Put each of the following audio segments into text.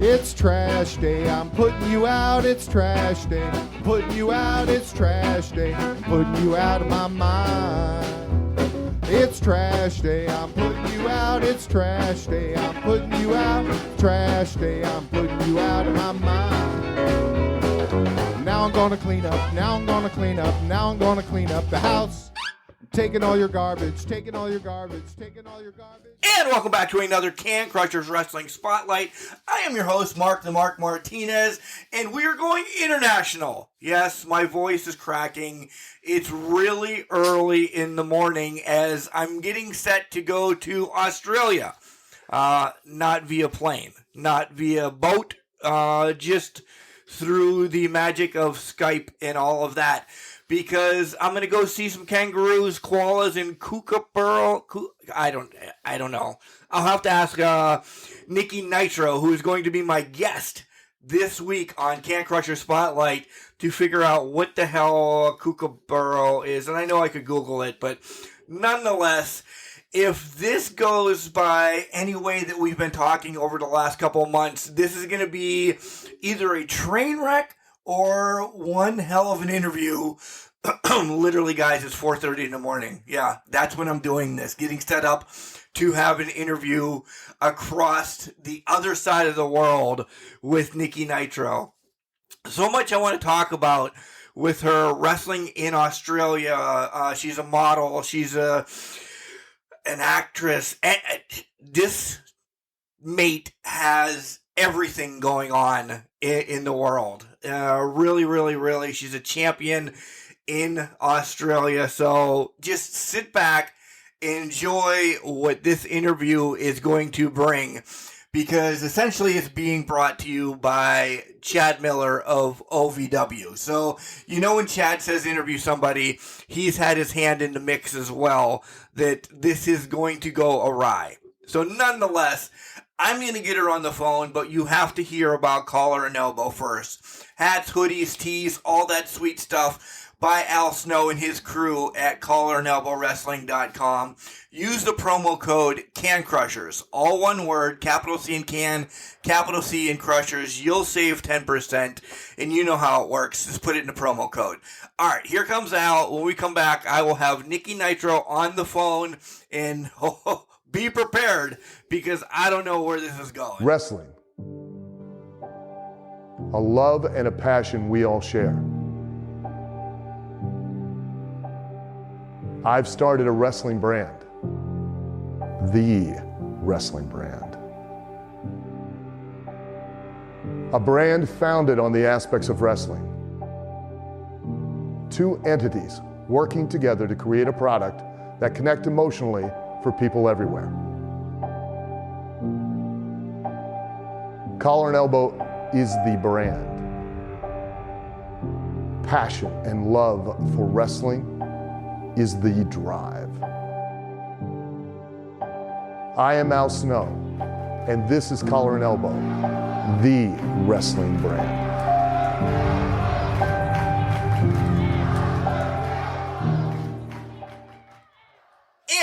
It's trash day, I'm putting you out, it's trash day. Putting you out, it's trash day. Putting you out of my mind. It's trash day, I'm putting you out, it's trash day. I'm putting you out, trash day. I'm putting you out of my mind. Now I'm gonna clean up, now I'm gonna clean up, now I'm gonna clean up the house. Taking all your garbage, taking all your garbage, taking all your garbage. And welcome back to another Can Crushers Wrestling Spotlight. I am your host, Mark the Mark Martinez, and we are going international. Yes, my voice is cracking. It's really early in the morning as I'm getting set to go to Australia. Not via plane, not via boat, just through the magic of Skype and all of that. Because I'm going to go see some kangaroos, koalas, and kookaburra. I don't know. I'll have to ask Niki Nitro, who is going to be my guest this week on Can Crusher Spotlight, to figure out what the hell a kookaburra is. And I know I could Google it, but nonetheless, if this goes by any way that we've been talking over the last couple of months, this is going to be either a train wreck or one hell of an interview. Literally, guys, it's 4:30 in the morning. Yeah, that's when I'm doing this, getting set up to have an interview across the other side of the world with Niki Nitro. So much I want to talk about with her wrestling in Australia. She's a model. She's an actress. And this mate has everything going on in the world. Really, she's a champion in Australia. So just sit back, enjoy what this interview is going to bring, because essentially it's being brought to you by Chad Miller of OVW. So, you know, when Chad says interview somebody, he's had his hand in the mix as well, that this is going to go awry. So nonetheless, I'm going to get her on the phone, but you have to hear about Collar and Elbow first. Hats, hoodies, tees, all that sweet stuff by Al Snow and his crew at collarandelbowwrestling.com. Use the promo code CANCRUSHERS. All one word, capital C in can, capital C in crushers. You'll save 10%, and you know how it works. Just put it in the promo code. All right, here comes Al. When we come back, I will have Niki Nitro on the phone, and be prepared, because I don't know where this is going. Wrestling. A love and a passion we all share. I've started a wrestling brand. The wrestling brand. A brand founded on the aspects of wrestling. Two entities working together to create a product that connect emotionally for people everywhere. Collar and Elbow is the brand. Passion and love for wrestling is the drive. I am Al Snow, and this is Collar and Elbow, the wrestling brand.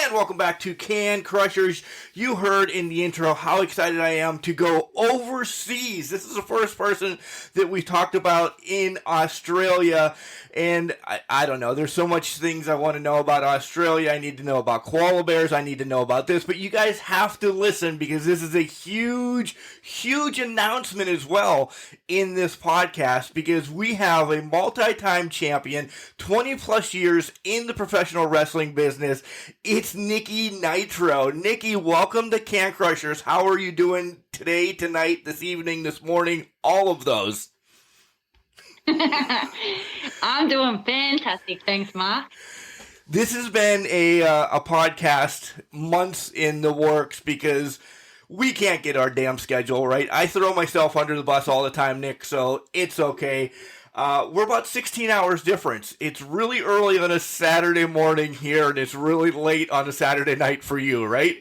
And welcome back to Can Crushers. You heard in the intro how excited I am to go overseas. This is the first person that we talked about in Australia. And I don't know, there's so much things I want to know about Australia. I need to know about koala bears. I need to know about this. But you guys have to listen, because this is a huge announcement as well in this podcast, because we have a multi-time champion, 20 plus years in the professional wrestling business. It's Niki Nitro. Niki, welcome to Can Crushers. How are you doing today, tonight, this evening, this morning, all of those? I'm doing fantastic. Thanks, Mark. This has been a podcast months in the works, because we can't get our damn schedule right. I throw myself under the bus all the time, Nick, so it's okay. We're about 16 hours difference. It's really early on a Saturday morning here, and it's really late on a Saturday night for you, right?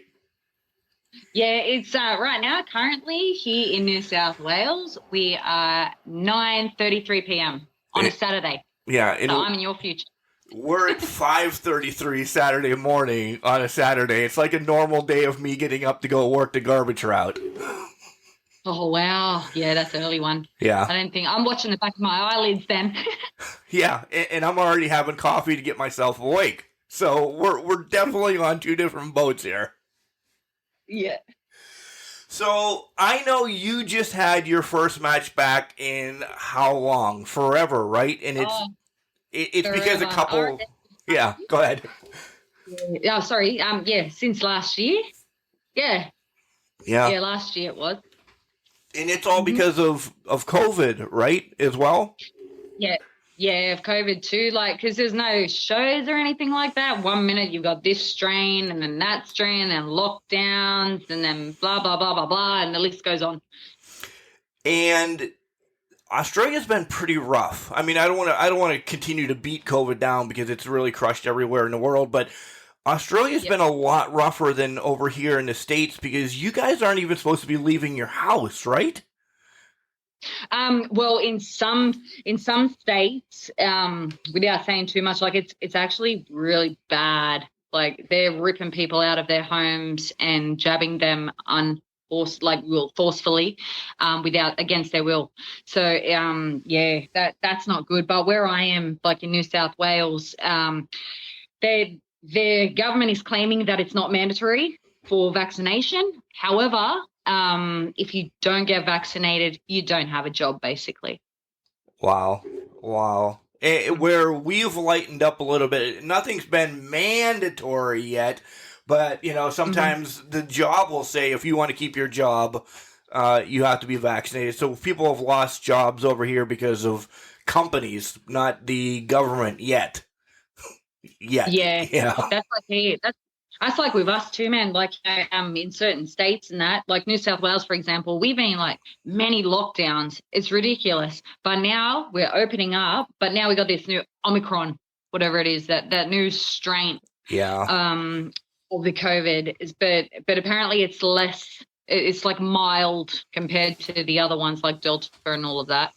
Yeah, it's right now, currently here in New South Wales, we are 9:33 p.m. on a Saturday. Yeah. So I'm in your future. We're at 5:33 Saturday morning on a Saturday. It's like a normal day of me getting up to go work the garbage route. Oh, wow. Yeah, that's an early one. Yeah. I don't think I'm watching the back of my eyelids then. Yeah, and I'm already having coffee to get myself awake. So we're definitely on two different boats here. Yeah. So I know you just had your first match back in how long? Forever, right? And Oh, it's because a forever. couple. Yeah, go ahead. Oh, sorry. Yeah, since last year. Yeah. Yeah, Yeah, last year it was. and it's all Mhm. because of COVID, right? As well. Yeah. Yeah, of COVID too. Like, because there's no shows or anything like that. 1 minute you've got this strain and then that strain and lockdowns and then blah, blah, blah, blah, blah. And the list goes on. And Australia's been pretty rough. I mean, I don't want to continue to beat COVID down because it's really crushed everywhere in the world, but Australia's been a lot rougher than over here in the States because you guys aren't even supposed to be leaving your house, right? Well, in some states, without saying too much, like it's actually really bad. Like they're ripping people out of their homes and jabbing them forcefully, without against their will. So yeah, that's not good. But where I am, like in New South Wales, their government is claiming that it's not mandatory for vaccination. However, if you don't get vaccinated, you don't have a job, basically. Wow. Wow. Where we've lightened up a little bit, nothing's been mandatory yet, but sometimes the job will say if you want to keep your job, you have to be vaccinated. So people have lost jobs over here because of companies, not the government yet. Yet. Yeah, Yeah. that's like with us too, man. Like in certain states and that, like New South Wales, for example, we've been like many lockdowns. It's ridiculous. But now we're opening up. But now we got this new Omicron, whatever it is, that new strain. Yeah. Of the COVID is, but apparently it's less. It's like mild compared to the other ones like Delta and all of that.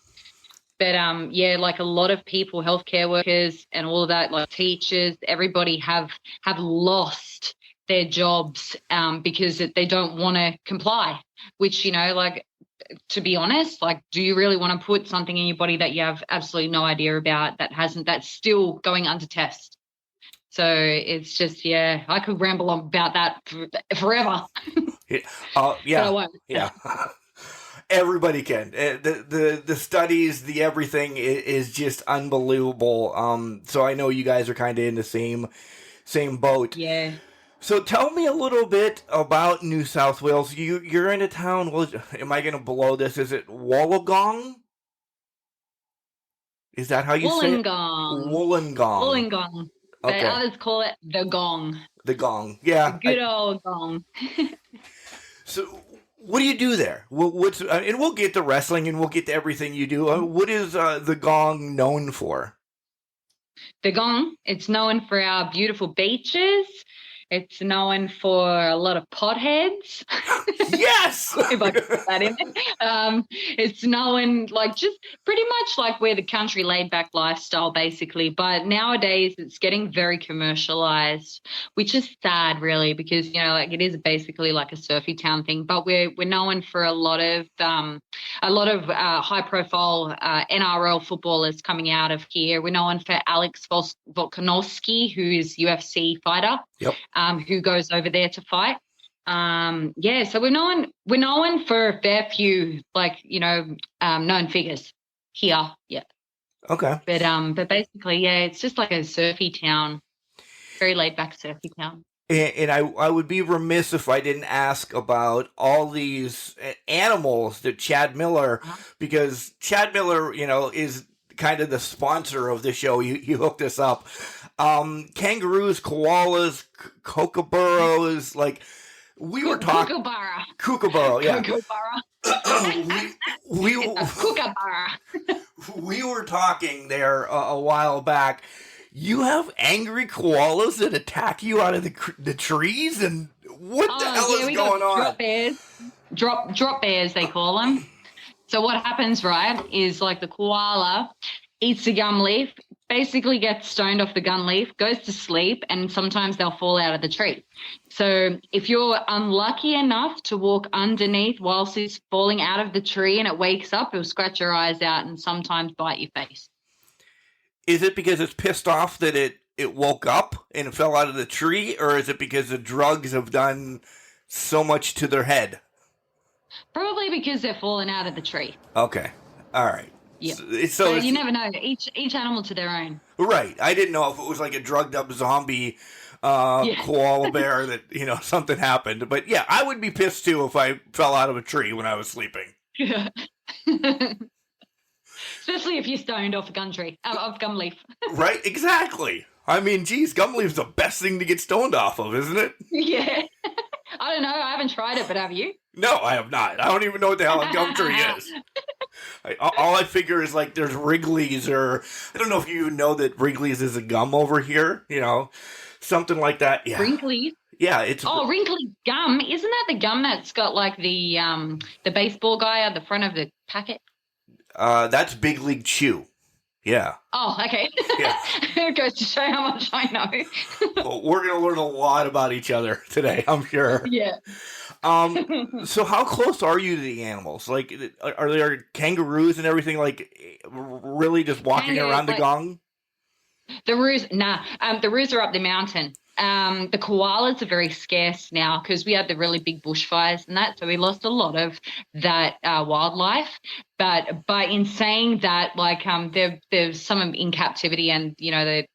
But yeah, like a lot of people, healthcare workers and all of that, like teachers, everybody have lost their jobs because they don't want to comply, which, like, to be honest, like, do you really want to put something in your body that you have absolutely no idea about, that's still going under test? So it's just, yeah, I could ramble on about that forever. Yeah. But I won't. Yeah. Everybody can. The studies, the everything is just unbelievable. So I know you guys are kind of in the same boat. Yeah. So tell me a little bit about New South Wales. You're in a town. Well, am I going to blow this? Is it Wollongong? Is that how you say it? Wollongong. Wollongong. But Okay. others call it the gong. The gong. Yeah. The good old gong. So what do you do there? And we'll get to wrestling and we'll get to everything you do. What is the gong known for? The gong, it's known for our beautiful beaches. It's known for a lot of potheads. Yes! If I could put that in there. It's known like just pretty much like we're the country laid back lifestyle, basically. But nowadays it's getting very commercialized, which is sad, really, because like it is basically like a surfy town thing. But we're known for a lot of high profile NRL footballers coming out of here. We're known for Alex Volkanovski, who is UFC fighter. Yep. Who goes over there to fight. Yeah, so we're known for a fair few, like, known figures here. Yeah. Okay. But basically, yeah, it's just like a surfy town, very laid back surfy town. And I would be remiss if I didn't ask about all these animals that Chad Miller, because Chad Miller, is kind of the sponsor of the show. You hooked us up. Kangaroos, koalas, kookaburras, like we were talking. Kookaburra, yeah. We were talking there a while back. You have angry koalas that attack you out of the trees, and what the hell is going on? Drop bears, drop bears, they call them. So what happens, right, is like the koala eats the gum leaf, basically gets stoned off the gum leaf, goes to sleep, and sometimes they'll fall out of the tree. So if you're unlucky enough to walk underneath whilst it's falling out of the tree and it wakes up, it'll scratch your eyes out and sometimes bite your face. Is it because it's pissed off that it woke up and it fell out of the tree, or is it because the drugs have done so much to their head? Probably because they're falling out of the tree. Okay. All right. Yeah. So you never know. Each animal to their own. Right. I didn't know if it was like a drugged up zombie koala bear that, something happened. But yeah, I would be pissed too if I fell out of a tree when I was sleeping. Yeah. Especially if you're stoned off a gum leaf. Right? Exactly. I mean, geez, gum leaf's the best thing to get stoned off of, isn't it? Yeah. I don't know. I haven't tried it, but have you? No, I have not. I don't even know what the hell a gum tree is. All I figure is like there's Wrigley's, or I don't know if you even know that Wrigley's is a gum over here, something like that. Yeah. Wrigley's? Yeah, it's Wrigley's gum. Isn't that the gum that's got like the baseball guy at the front of the packet? That's Big League Chew. Yeah. Oh, okay. Yeah. It goes to show how much I know. Well, we're going to learn a lot about each other today, I'm sure. Yeah. So how close are you to the animals? Like, are there kangaroos and everything, like, really just walking around the gong? The roos are up the mountain. The koalas are very scarce now because we had the really big bushfires and that, so we lost a lot of that wildlife. But in saying that, like, there's some in captivity, and they're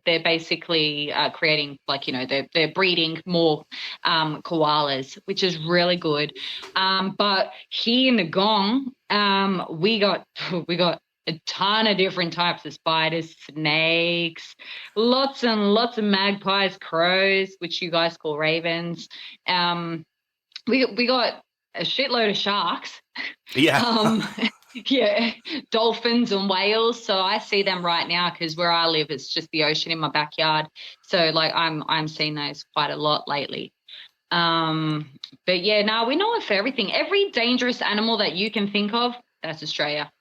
basically creating, like, they're breeding more koalas, which is really good. But here in the Gong, we got a ton of different types of spiders, snakes, lots and lots of magpies, crows, which you guys call ravens. We got a shitload of sharks. Yeah. Yeah, dolphins and whales. So I see them right now because where I live, it's just the ocean in my backyard. So like I'm seeing those quite a lot lately. But yeah, no, we know it for everything. Every dangerous animal that you can think of, that's Australia.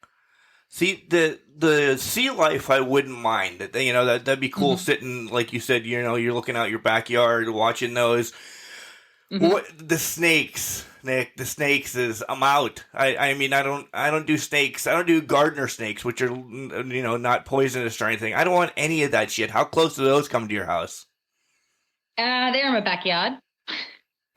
See, the sea life I wouldn't mind. That'd be cool. Mm-hmm. Sitting, like you said, you're looking out your backyard, watching those. Mm-hmm. What the snakes, Nick? The snakes is I'm out. I mean, I don't do snakes. I don't do gardener snakes, which are not poisonous or anything. I don't want any of that shit. How close do those come to your house? They're in my backyard.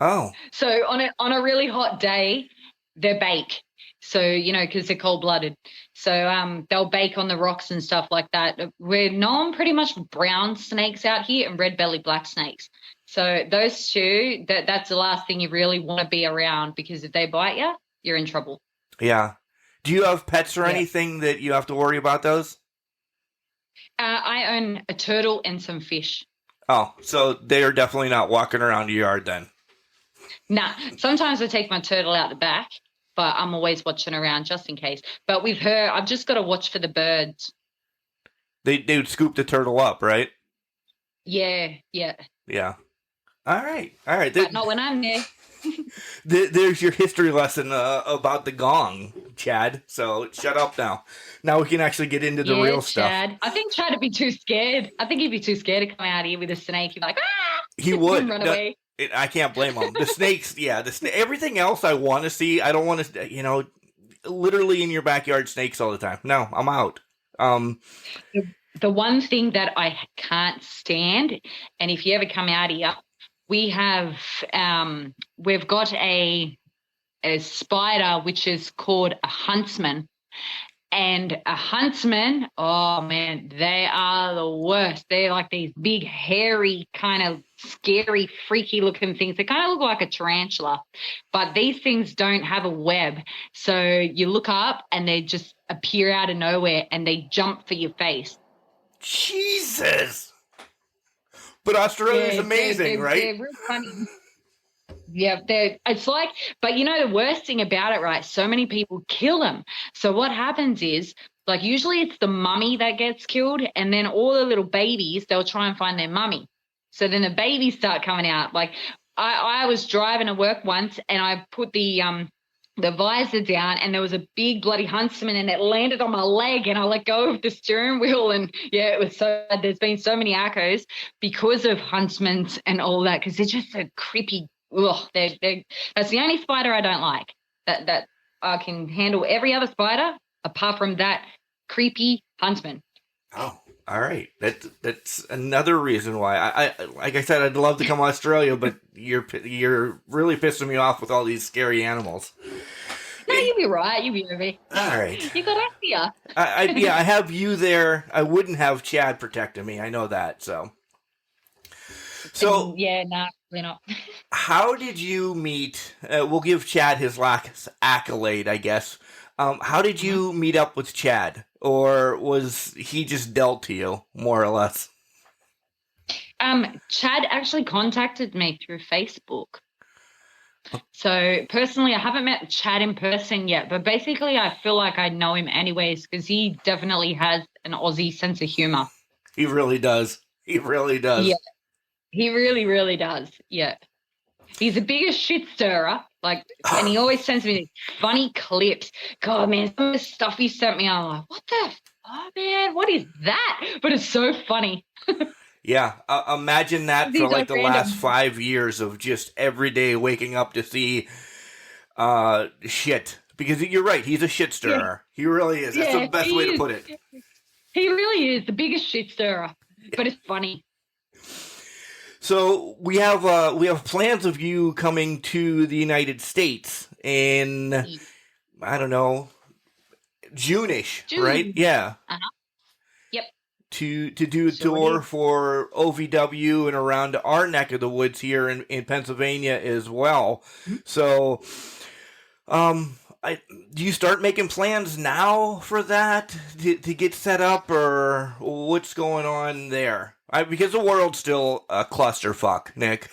Oh. So on a really hot day, they're bake. So, because they're cold-blooded. So they'll bake on the rocks and stuff like that. We're known pretty much brown snakes out here and red-bellied black snakes. So those two, that's the last thing you really want to be around, because if they bite you, you're in trouble. Yeah. Do you have pets or anything that you have to worry about those? I own a turtle and some fish. Oh, so they are definitely not walking around your yard then. Nah, sometimes I take my turtle out the back, but I'm always watching around just in case. But with her, I've just got to watch for the birds. They would scoop the turtle up, right? Yeah. Yeah. All right. But not when I'm there. There's your history lesson about the gong, Chad. So shut up now. Now we can actually get into the real stuff. Chad. I think Chad would be too scared. I think he'd be too scared to come out here with a snake. He'd be like, ah! He would. Run away. I can't blame him. The snakes, yeah. Everything else I want to see. I don't want to, literally in your backyard snakes all the time. No, I'm out. The one thing that I can't stand, and if you ever come out here, we've got a spider which is called a huntsman. And a huntsman, oh man, they are the worst. They're like these big, hairy, kind of scary, freaky looking things. They kind of look like a tarantula, but these things don't have a web. So you look up and they just appear out of nowhere and they jump for your face. Jesus. But Australia's amazing, right? They're real funny. Yeah, it's like, but the worst thing about it, right? So many people kill them. So what happens is, like, usually it's the mummy that gets killed, and then all the little babies, they'll try and find their mummy. So then the babies start coming out. Like, I was driving to work once, and I put the the visor down, and there was a big bloody huntsman, and it landed on my leg, and I let go of the steering wheel. And yeah, it was so bad. There's been so many acos because of huntsmen and all that, because they're just so creepy. Ugh, that's the only spider I don't like. That I can handle every other spider apart from that creepy huntsman. Oh, all right. That's another reason why I like I said, I'd love to come to Australia, but you're really pissing me off with all these scary animals. No, you'll be right. You'll be okay. All right. You got Asia. I have you there. I wouldn't have Chad protecting me. I know that. So yeah, no, we're not. How did you meet? We'll give Chad his last accolade, I guess. How did you meet up with Chad, or was he just dealt to you, more or less? Chad actually contacted me through Facebook. So personally, I haven't met Chad in person yet, but basically I feel like I know him anyways, because he definitely has an Aussie sense of humor. He really does. He really does. Yeah, he really, really does. Yeah. He's the biggest shit stirrer, and he always sends me these funny clips. God, man, some of the stuff he sent me, I'm like, what the fuck, man? What is that? But it's so funny. Yeah, imagine that for like the last 5 years of just every day waking up to see shit. Because you're right, he's a shit stirrer. Yeah. He really is. That's the best way to put it. He really is the biggest shit stirrer, but it's funny. So we have plans of you coming to the United States in, I don't know, June-ish, right? Yeah. Uh-huh. Yep. To do a tour for OVW and around our neck of the woods here in Pennsylvania as well. Mm-hmm. So, do you start making plans now for that to get set up, or what's going on there? Because the world's still a clusterfuck, Nick.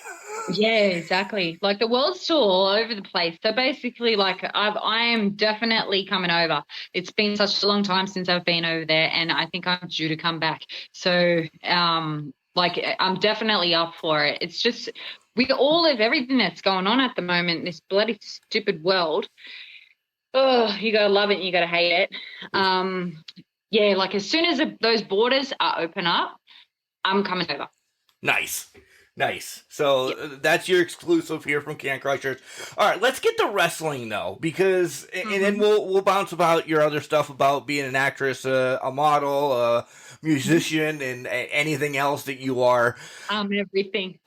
Yeah, exactly. Like the world's still all over the place. So basically, I am definitely coming over. It's been such a long time since I've been over there, and I think I'm due to come back. So, I'm definitely up for it. It's just with all of everything that's going on at the moment in this bloody stupid world. Oh, you gotta love it and you gotta hate it. Yeah, like as soon as those borders are open up, I'm coming over. Nice. So that's your exclusive here from Can Crushers. All right, let's get to wrestling though, because and then we'll bounce about your other stuff about being an actress, a model, a musician, and anything else that you are. Everything.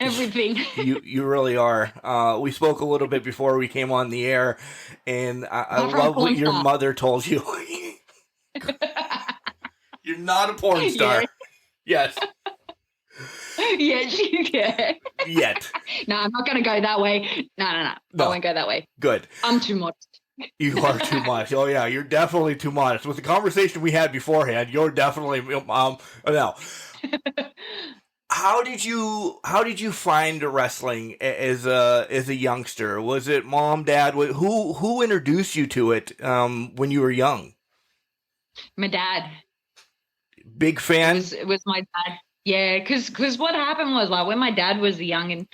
You really are. We spoke a little bit before we came on the air, and I love what your mother told you. You're not a porn star. Yeah. Yes. Yeah. Yet. No, I'm not going to go that way. No. I won't go that way. Good. I'm too modest. You are too much. Oh, yeah, you're definitely too modest. With the conversation we had beforehand, you're definitely, no. How did you find wrestling as a youngster? Was it mom, dad? Who introduced you to it when you were young? My dad. Big fan? It was my dad. Yeah, because what happened was, like, when my dad was young, and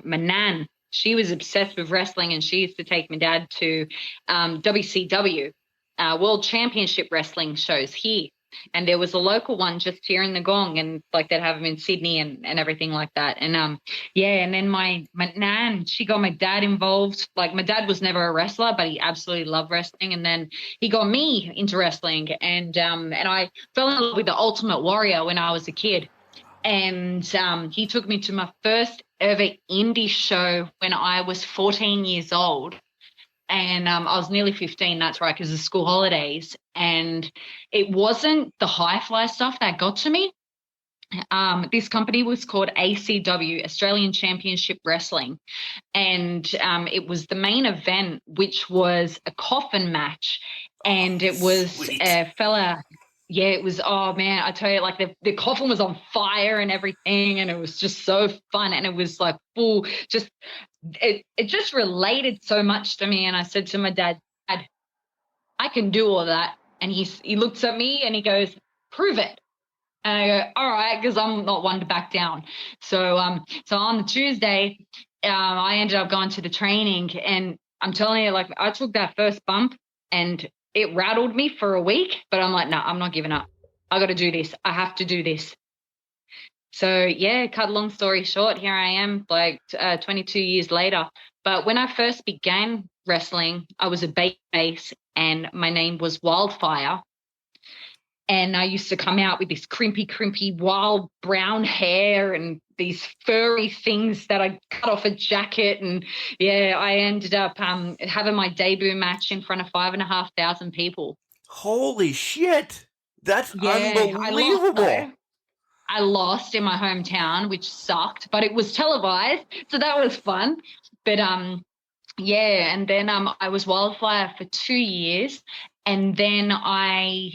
my nan, she was obsessed with wrestling, and she used to take my dad to WCW, World Championship Wrestling shows here. And there was a local one just here in the Gong, and like they'd have them in Sydney and everything like that. And and then my nan, she got my dad involved. Like, my dad was never a wrestler, but he absolutely loved wrestling. And then he got me into wrestling, and I fell in love with the Ultimate Warrior when I was a kid. And he took me to my first ever indie show when I was 14 years old. And I was nearly 15, that's right, because of school holidays. And it wasn't the high fly stuff that got to me. This company was called ACW, Australian Championship Wrestling. And it was the main event, which was a coffin match. And it was Sweet. A fella... Yeah, it was, oh man, I tell you, like the coffin was on fire and everything, and it was just so fun, and it was like full, it just related so much to me. And I said to my dad, I can do all that. And he looks at me and he goes, prove it. And I go, all right, because I'm not one to back down. So on the Tuesday, I ended up going to the training, and I'm telling you, like, I took that first bump and it rattled me for a week, but I'm like, no, I'm not giving up. I got to do this. I have to do this. So yeah, cut long story short, here I am, like 22 years later. But when I first began wrestling, I was a babyface and my name was Wildfire. And I used to come out with this crimpy, wild brown hair and these furry things that I cut off a jacket. And yeah, I ended up having my debut match in front of 5,500 people. Holy shit. That's Yeah, unbelievable. I lost in my hometown, which sucked, but it was televised, so that was fun. But yeah, and then I was Wildfire for 2 years, and then I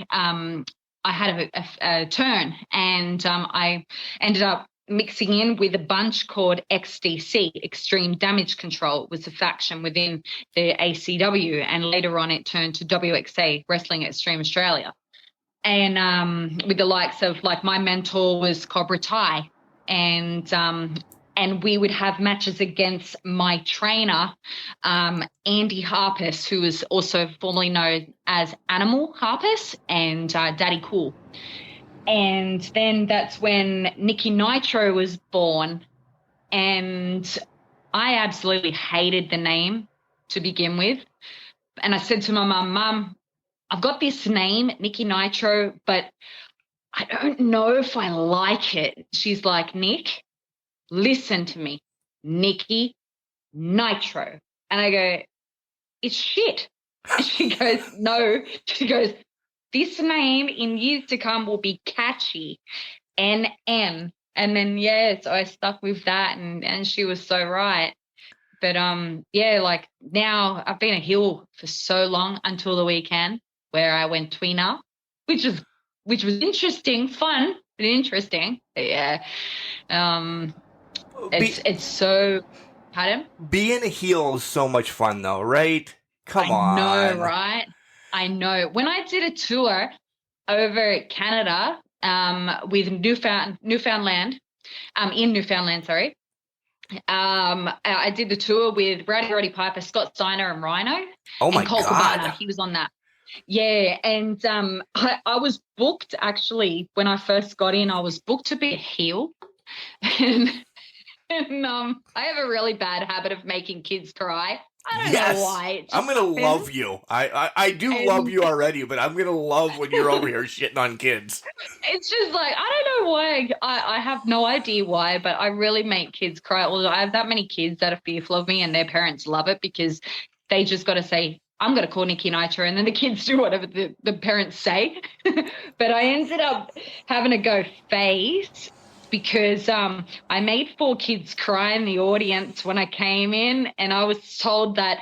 had a turn, and I ended up mixing in with a bunch called XDC, Extreme Damage Control. It was a faction within the ACW, and later on it turned to WXA, Wrestling Extreme Australia. And with the likes of, like, my mentor was Cobra Ty, and we would have matches against my trainer, Andy Harpus, who was also formerly known as Animal Harpus, and Daddy Cool. And then that's when Niki Nitro was born, and I absolutely hated the name to begin with. And I said to my Mum, I've got this name, Niki Nitro, but I don't know if I like it. She's like, Nick, listen to me, Niki Nitro. And I go, it's shit. And she goes, no. She goes, this name in years to come will be catchy, NN. And then, yeah, so I stuck with that, and she was so right. But yeah, like, now I've been a heel for so long until the weekend where I went tweener, which was interesting, fun, but interesting. But yeah, it's so. Pardon? Being a heel is so much fun, though, right? Come on. I know, right? I know. When I did a tour over Canada, with Newfoundland, in Newfoundland, sorry. I did the tour with Rowdy Roddy Piper, Scott Steiner, and Rhino. Oh my and Cole God. Cabana. He was on that. Yeah, and I was booked, actually, when I first got in. I was booked to be a heel, and I have a really bad habit of making kids cry. I don't know why. I'm gonna love you. I do love you already, but I'm gonna love when you're over here shitting on kids. It's just like, I don't know why. I have no idea why, but I really make kids cry. Although I have that many kids that are fearful of me, and their parents love it because they just got to say, I'm going to call Niki Nitro, and then the kids do whatever the parents say. But I ended up having to go face because I made 4 kids cry in the audience when I came in, and I was told that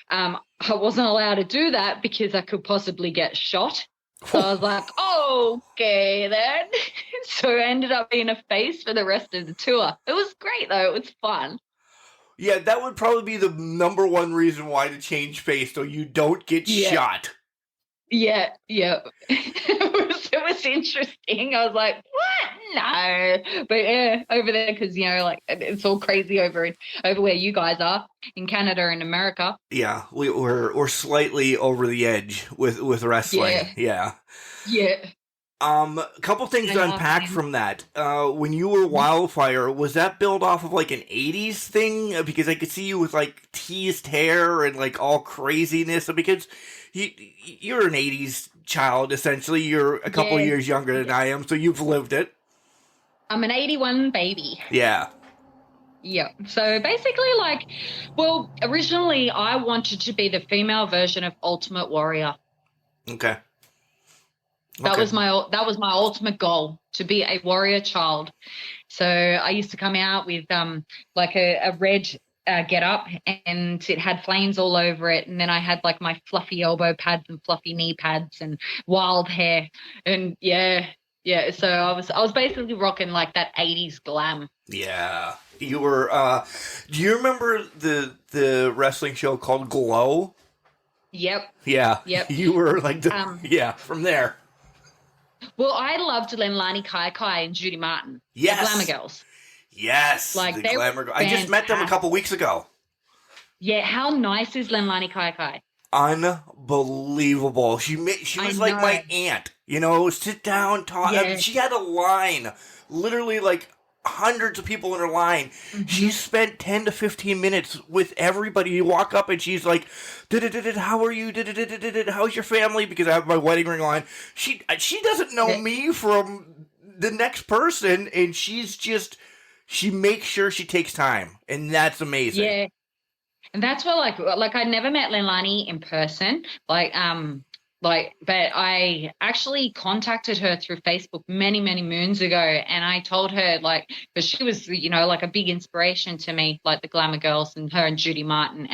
I wasn't allowed to do that because I could possibly get shot. So I was like, oh, okay then. So I ended up being a face for the rest of the tour. It was great, though. It was fun. Yeah, that would probably be the number one reason why to change face, so you don't get shot. Yeah. It was interesting. I was like, what? No. But yeah, over there, because, you know, like, it's all crazy over where you guys are in Canada and America. Yeah, we're slightly over the edge with wrestling. Yeah. A couple things to unpack from that. When you were Wildfire, was that built off of like an 80s thing? Because I could see you with like teased hair and like all craziness. Because you're an 80s child, essentially. You're a couple years younger than I am, so you've lived it. I'm an 81 baby. Yeah. Yeah. So basically, like, well, originally I wanted to be the female version of Ultimate Warrior. Okay. That was my ultimate goal, to be a warrior child. So I used to come out with like a red get up, and it had flames all over it, and then I had like my fluffy elbow pads and fluffy knee pads and wild hair, and yeah. So I was basically rocking like that 80s glam. Yeah. You were. Do you remember the wrestling show called Glow? Yep. Yeah. Yep. You were like from there. Well, I loved Lenlani Kai and Judy Martin. Yes. The Glamour Girls. Yes. Like, the Glamour Girls. I just met them a couple weeks ago. Yeah, how nice is Lenlani Kai Kai? Unbelievable. She was like my aunt, sit down, talk. I mean, she had a line, literally like hundreds of people in her line. Mm-hmm. She spent 10 to 15 minutes with everybody. You walk up and she's like, how are you? How's your family? Because I have my wedding ring on. She doesn't know me from the next person, and she makes sure she takes time, and that's amazing. Yeah. And that's what, like I never met Leilani in person, but I actually contacted her through Facebook many, many moons ago, and I told her, like, because she was, like a big inspiration to me, like the Glamour Girls and her and Judy Martin,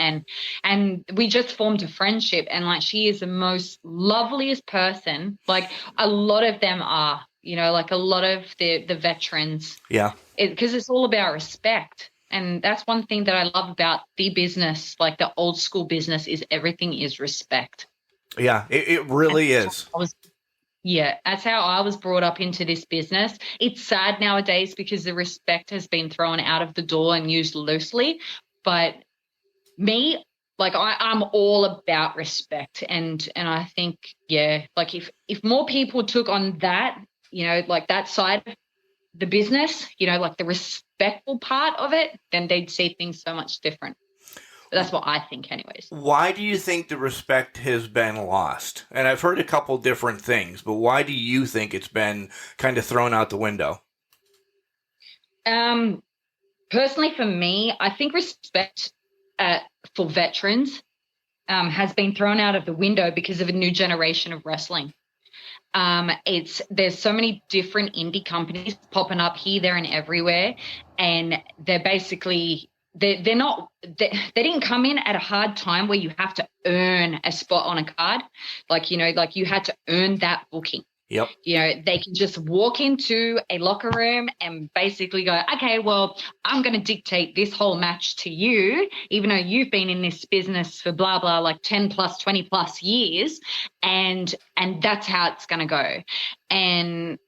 and we just formed a friendship, and like she is the most loveliest person. Like a lot of them are, like a lot of the veterans. Yeah. Because it's all about respect. And that's one thing that I love about the business, like the old school business, is everything is respect. Yeah, it really is. That's how I was brought up into this business. It's sad nowadays because the respect has been thrown out of the door and used loosely. But me, like I'm all about respect. And I think, like if more people took on that, like that side of the business, like the respectful part of it, then they'd see things so much different. But that's what I think anyways. Why do you think the respect has been lost? And I've heard a couple different things, but why do you think it's been kind of thrown out the window? Personally, for me, I think respect for veterans has been thrown out of the window because of a new generation of wrestling. There's so many different indie companies popping up here, there, and everywhere, and they're basically they didn't come in at a hard time where you have to earn a spot on a card, like you had to earn that booking. Yep. They can just walk into a locker room and basically go, okay, well, I'm going to dictate this whole match to you, even though you've been in this business for blah, blah, like 10 plus, 20 plus years. And that's how it's going to go. And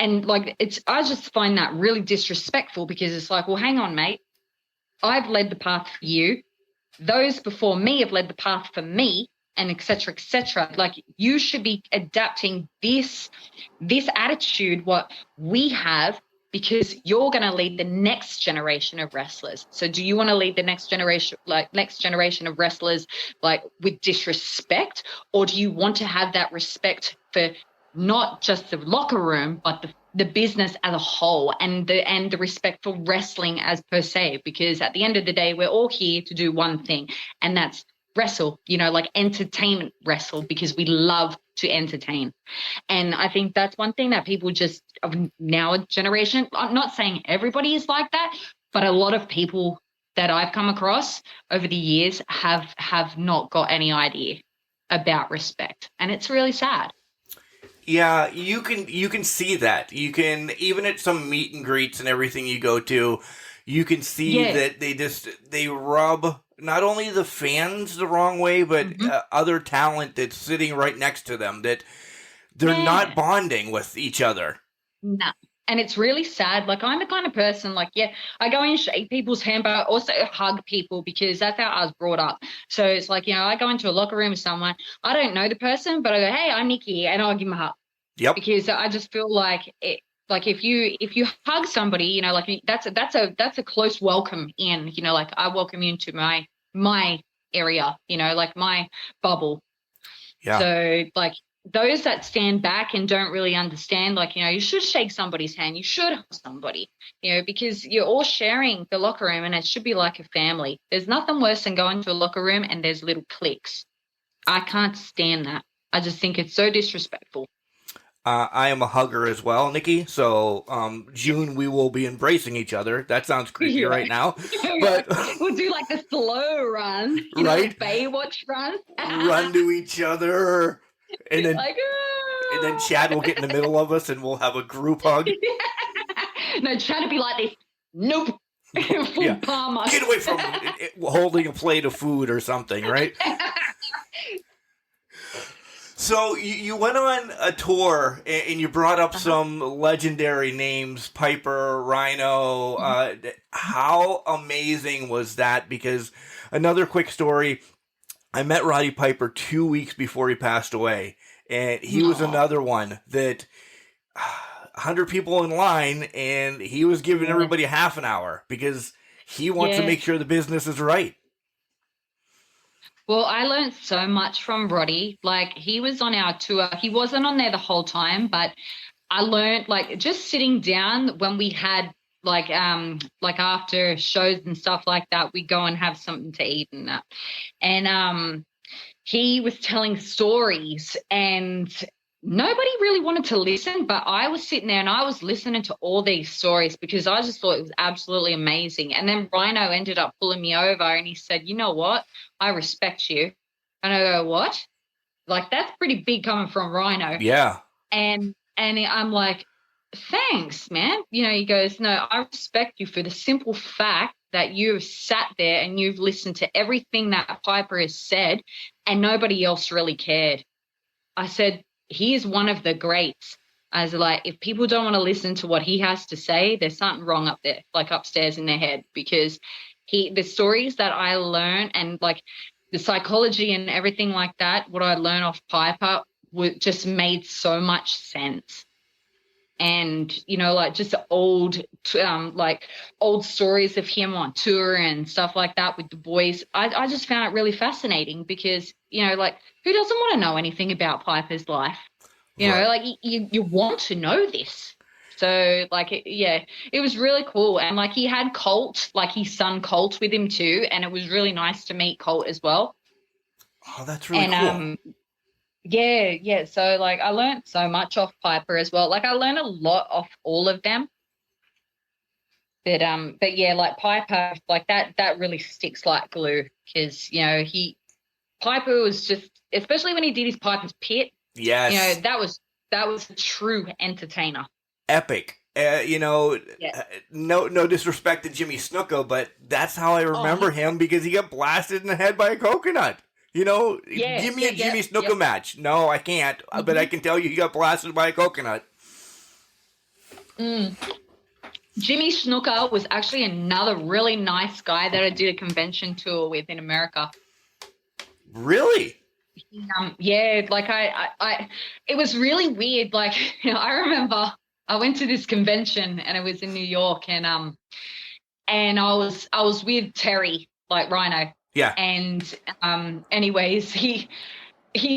like, I just find that really disrespectful because it's like, well, hang on, mate. I've led the path for you. Those before me have led the path for me. And et cetera, et cetera. Like you should be adapting this attitude, what we have, because you're going to lead the next generation of wrestlers. So do you want to lead the next generation of wrestlers, like with disrespect, or do you want to have that respect for not just the locker room, but the business as a whole, and the respect for wrestling as per se? Because at the end of the day, we're all here to do one thing, and that's wrestle, like entertainment wrestle, because we love to entertain. And I think that's one thing that people just of now generation, I'm not saying everybody is like that, but a lot of people that I've come across over the years have not got any idea about respect, and it's really sad. Yeah, you can see that. You can, even at some meet and greets and everything you go to, you can see that they rub not only the fans the wrong way, but other talent that's sitting right next to them, that they're not bonding with each other. No. And it's really sad. Like, I'm the kind of person, like, I go and shake people's hand, but I also hug people because that's how I was brought up. So it's like, I go into a locker room with someone, I don't know the person, but I go, hey, I'm Niki, and I'll give them a hug. Yep. Because I just feel like it. Like if you hug somebody, like that's a close welcome in, like I welcome you into my area, like my bubble. Yeah. So like those that stand back and don't really understand, like, you should shake somebody's hand, you should hug somebody, because you're all sharing the locker room and it should be like a family. There's nothing worse than going to a locker room and there's little cliques. I can't stand that. I just think it's so disrespectful. I am a hugger as well, Niki. So June we will be embracing each other. That sounds creepy right now. But we'll do like the slow run, right? Baywatch run. Run to each other, and then and then Chad will get in the middle of us, and we'll have a group hug. No, Chad will be like this. Nope. Full palm. Get away from holding a plate of food or something, right? So you went on a tour and you brought up some legendary names, Piper, Rhino. How amazing was that? Because another quick story, I met Roddy Piper 2 weeks before he passed away. And he was another one that 100 people in line, and he was giving everybody half an hour because he wants to make sure the business is right. Well, I learned so much from Roddy. Like, he was on our tour. He wasn't on there the whole time, but I learned, like, just sitting down when we had like after shows and stuff like that, we go and have something to eat and that. And he was telling stories, and nobody really wanted to listen, but I was sitting there and I was listening to all these stories because I just thought it was absolutely amazing. And then Rhino ended up pulling me over and he said, "You know what? I respect you." And I go, "What?" Like, that's pretty big coming from Rhino. Yeah. And I'm like, "Thanks, man." You know, he goes, "No, I respect you for the simple fact that you've sat there and you've listened to everything that Piper has said and nobody else really cared." I said, "He is one of the greats." I was like, if people don't want to listen to what he has to say, there's something wrong up there, like upstairs in their head, because the stories that I learn and like the psychology and everything like that, what I learned off Piper just made so much sense. And, you know, like just old stories of him on tour and stuff like that with the boys. I just found it really fascinating because, you know, like, who doesn't want to know anything about Piper's life? You know, like you want to know this. So, like, it was really cool. And, like, he had Colt, like his son Colt with him too. And it was really nice to meet Colt as well. Oh, that's really cool. Yeah. So, like, I learned so much off Piper as well. Like, I learned a lot off all of them. But yeah, like Piper, like that really sticks like glue because, you know, Piper was just, especially when he did his Piper's Pit. Yes. You know, that was a true entertainer. Epic. No disrespect to Jimmy Snuka, but that's how I remember him because he got blasted in the head by a coconut. You know, give me a Jimmy Snuka match. No, I can't. But I can tell you he got blasted by a coconut. Jimmy Snuka was actually another really nice guy that I did a convention tour with in America. Really? Yeah, like I it was really weird. Like, you know, I remember I went to this convention and it was in New York, and I was with Terry, like Rhino. Yeah. And anyways, he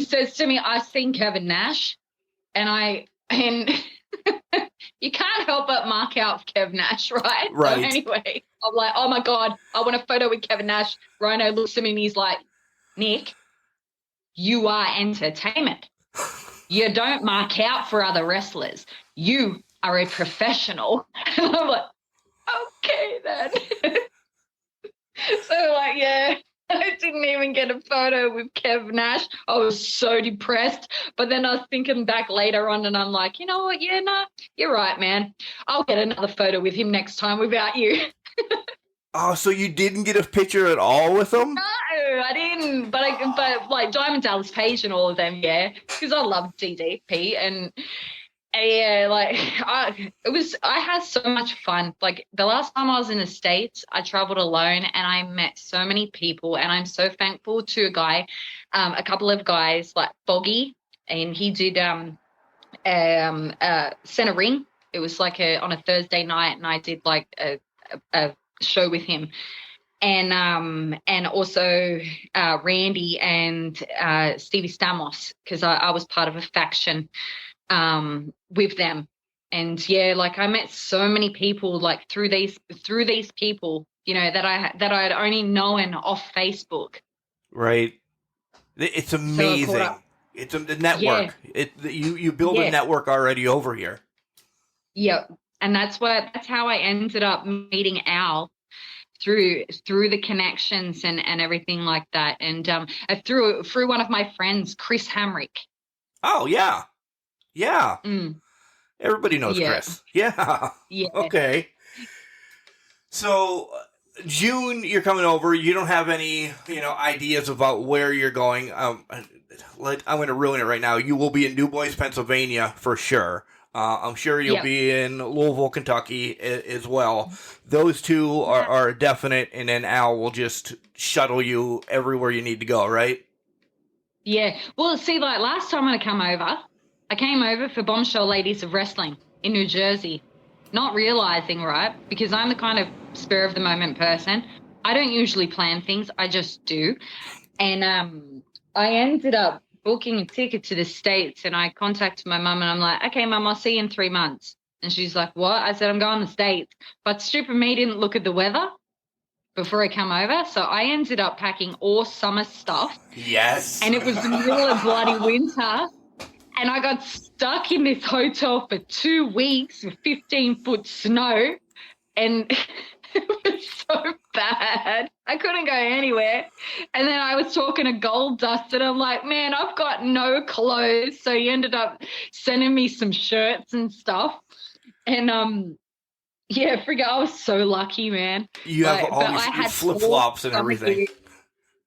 says to me, "I've seen Kevin Nash," and you can't help but mark out Kev Nash, right? Right. So anyway, I'm like, "Oh my God, I want a photo with Kevin Nash." Rhino looks at me and he's like, "Nick, you are entertainment. You don't mark out for other wrestlers. You are a professional." And I'm like, "Okay then." So, like, yeah, I didn't even get a photo with Kev Nash. I was so depressed. But then I was thinking back later on and I'm like, you know what? Yeah, no, you're right, man. I'll get another photo with him next time without you. Oh, so you didn't get a picture at all with him? No, I didn't. But like Diamond Dallas Page and all of them, yeah, because I love DDP and yeah, like I had so much fun. Like the last time I was in the States, I traveled alone and I met so many people, and I'm so thankful to a couple of guys like Foggy, and he did Center Ring. It was like on a Thursday night, and I did like a show with him. And also Randy and Stevie Stamos, because I was part of a faction with them. And yeah, like I met so many people like through these people, you know, that I'd only known off Facebook. Right. It's amazing. So it's a network. Yeah. You build a network already over here. Yeah. And that's how I ended up meeting Al through the connections and everything like that. And through one of my friends, Chris Hamrick. Oh yeah. Yeah. Everybody knows Chris. Yeah. Yeah. Okay. So June, you're coming over. You don't have any, ideas about where you're going. I'm going to ruin it right now. You will be in Du Bois, Pennsylvania for sure. I'm sure you'll be in Louisville, Kentucky as well. Those two are definite, and then Al will just shuttle you everywhere you need to go, right? Yeah. Well, see, like last time I came over for Bombshell Ladies of Wrestling in New Jersey, not realizing, right, because I'm the kind of spur of the moment person. I don't usually plan things. I just do. And I ended up booking a ticket to the States, and I contacted my mum, and I'm like, okay, Mum, I'll see you in 3 months. And she's like, what? I said, I'm going to the States. But stupid me didn't look at the weather before I come over. So I ended up packing all summer stuff. Yes. And it was the middle of bloody winter. And I got stuck in this hotel for 2 weeks with 15-foot snow. And it was so bad. I couldn't go anywhere. And then I was talking to Gold Dust, and I'm like, man, I've got no clothes. So he ended up sending me some shirts and stuff. And yeah, I was so lucky, man. You have all these flip-flops and everything.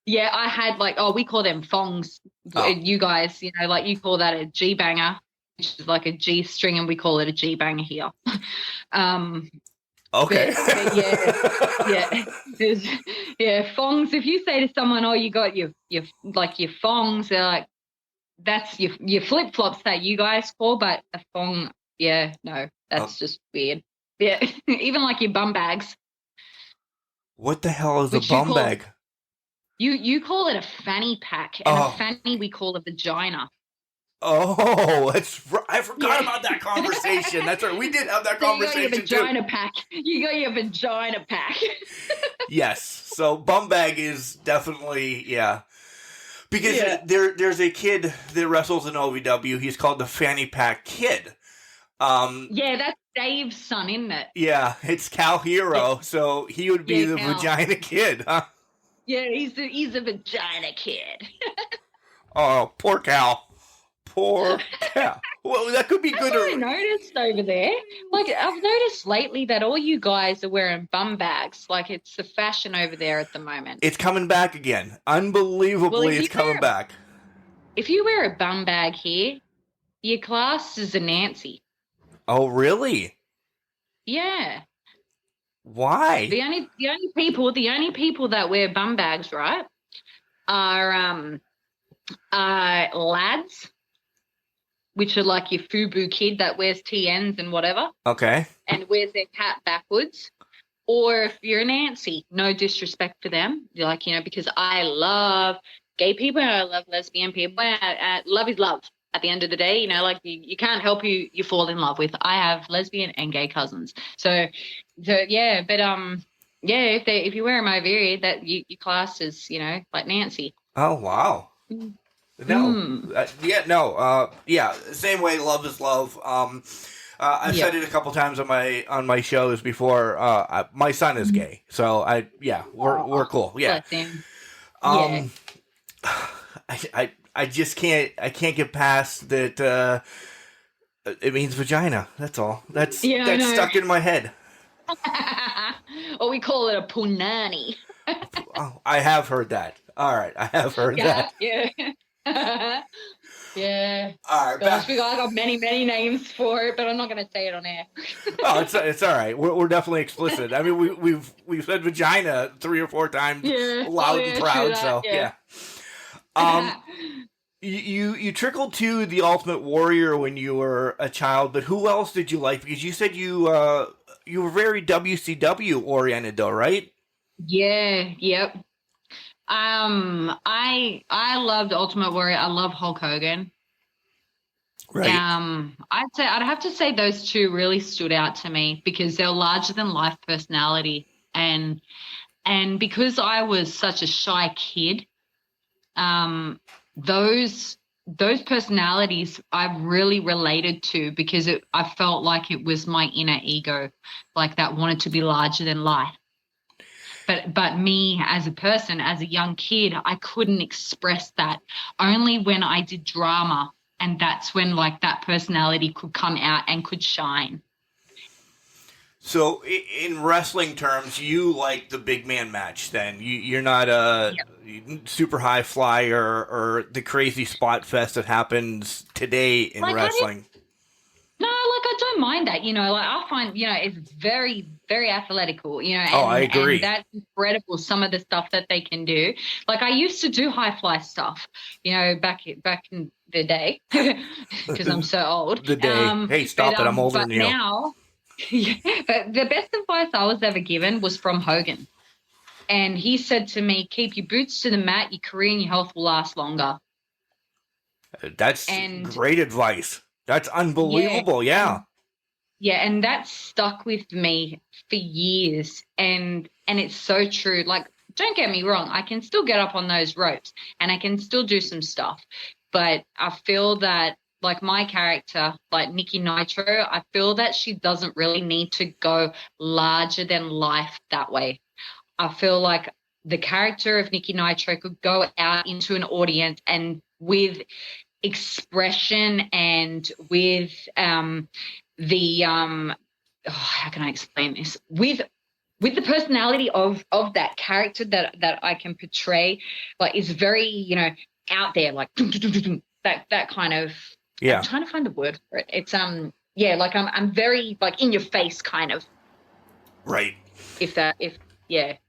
Yeah, I had we call them thongs. Oh. You guys, like you call that a G-banger, which is like a G-string, and we call it a G-banger here. Okay. Yeah, thongs. If you say to someone, "Oh, you got your thongs," they're like, "That's your flip-flops that you guys call," but a thong, no, that's just weird. Yeah, even like your bum bags. What the hell is a bum bag? You call it a fanny pack, and a fanny we call a vagina. Oh, I forgot about that conversation. That's right. We did have that conversation you got your vagina pack. You got your vagina pack. Yes. So bum bag is definitely, because there's a kid that wrestles in OVW. He's called the Fanny Pack Kid. That's Dave's son, isn't it? Yeah, it's Cal Hero, so he would be the Cal. Vagina Kid, huh? Yeah, he's a vagina kid. Oh, poor Cal. Poor Cal. Well, that could be good. I noticed over there. Like, I've noticed lately that all you guys are wearing bum bags. Like, it's the fashion over there at the moment. It's coming back again. Unbelievably, it's coming back. If you wear a bum bag here, your class is a Nancy. Oh, really? Yeah. Why? The only people that wear bum bags, right, are lads, which are like your FUBU kid that wears TNs and whatever. Okay. And wears their cap backwards. Or if you're a Nancy, no disrespect for them. You're like, because I love gay people and I love lesbian people. Love is love. At the end of the day, like you can't help who you fall in love with. I have lesbian and gay cousins. So yeah, but if you wear them over here, that you class as, like Nancy. Oh, wow. Same way love is love. I've said it a couple times on my shows before. My son is gay, so we're cool. Yeah. I just can't get past that. It means vagina. That's all. That's stuck in my head. Or we call it a punani. Oh, I have heard that. All right, I have heard that. Yeah. Yeah. All right. Gosh, I got many names for it, but I'm not going to say it on air. Oh, it's all right. We're definitely explicit. I mean, we've said vagina 3 or 4 times, loud and proud. So yeah. You trickled to the Ultimate Warrior when you were a child, but who else did you like? Because you said you were very WCW oriented, though, right? Yeah. Yep. I loved Ultimate Warrior. I love Hulk Hogan. Right. I'd have to say those two really stood out to me because they're larger than life personality, and because I was such a shy kid, those personalities I really related to because I felt like it was my inner ego, like that wanted to be larger than life. But me as a person, as a young kid, I couldn't express that. Only when I did drama, and that's when like that personality could come out and could shine. So in wrestling terms, you like the big man match then? You're not a super high flyer or the crazy spot fest that happens today in Like, wrestling. No, like I don't mind that, like I find, it's very, very athletical, Oh, I agree. and that's incredible, some of the stuff that they can do. Like I used to do high fly stuff, back in the day, because I'm so old. The day. Hey, stop it. I'm older but than you. now, but the best advice I was ever given was from Hogan. And he said to me, keep your boots to the mat, your career and your health will last longer. That's great advice. That's unbelievable. Yeah. And that stuck with me for years. And it's so true. Like, don't get me wrong, I can still get up on those ropes and I can still do some stuff. But I feel that, like my character, like Niki Nitro, I feel that she doesn't really need to go larger than life that way. I feel like the character of Niki Nitro could go out into an audience and with expression and with how can I explain this, with the personality of that character that I can portray, like is very out there, like that kind of, I'm trying to find the word for it. It's like I'm very like in your face kind of, right?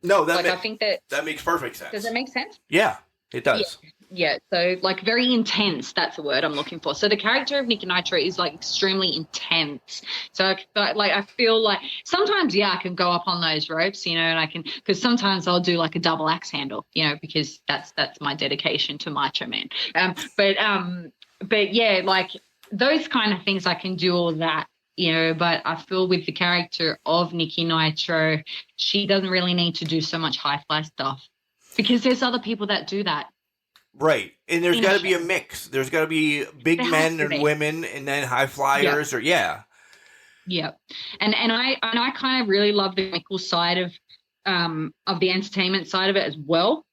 No, I think that makes perfect sense. Does that make sense? Yeah, it does. Yeah, so like very intense, that's the word I'm looking for. So the character of Niki Nitro is like extremely intense. So like I feel like sometimes I can go up on those ropes, and I can, because sometimes I'll do like a double axe handle, because that's my dedication to Macho Man. But yeah, like those kind of things I can do all that. But I feel with the character of Niki Nitro, she doesn't really need to do so much high fly stuff because there's other people that do that. Right. And there's got to be a mix. There's got to be big men and women and then high flyers Yeah. And I kind of really love the comical side of the entertainment side of it as well.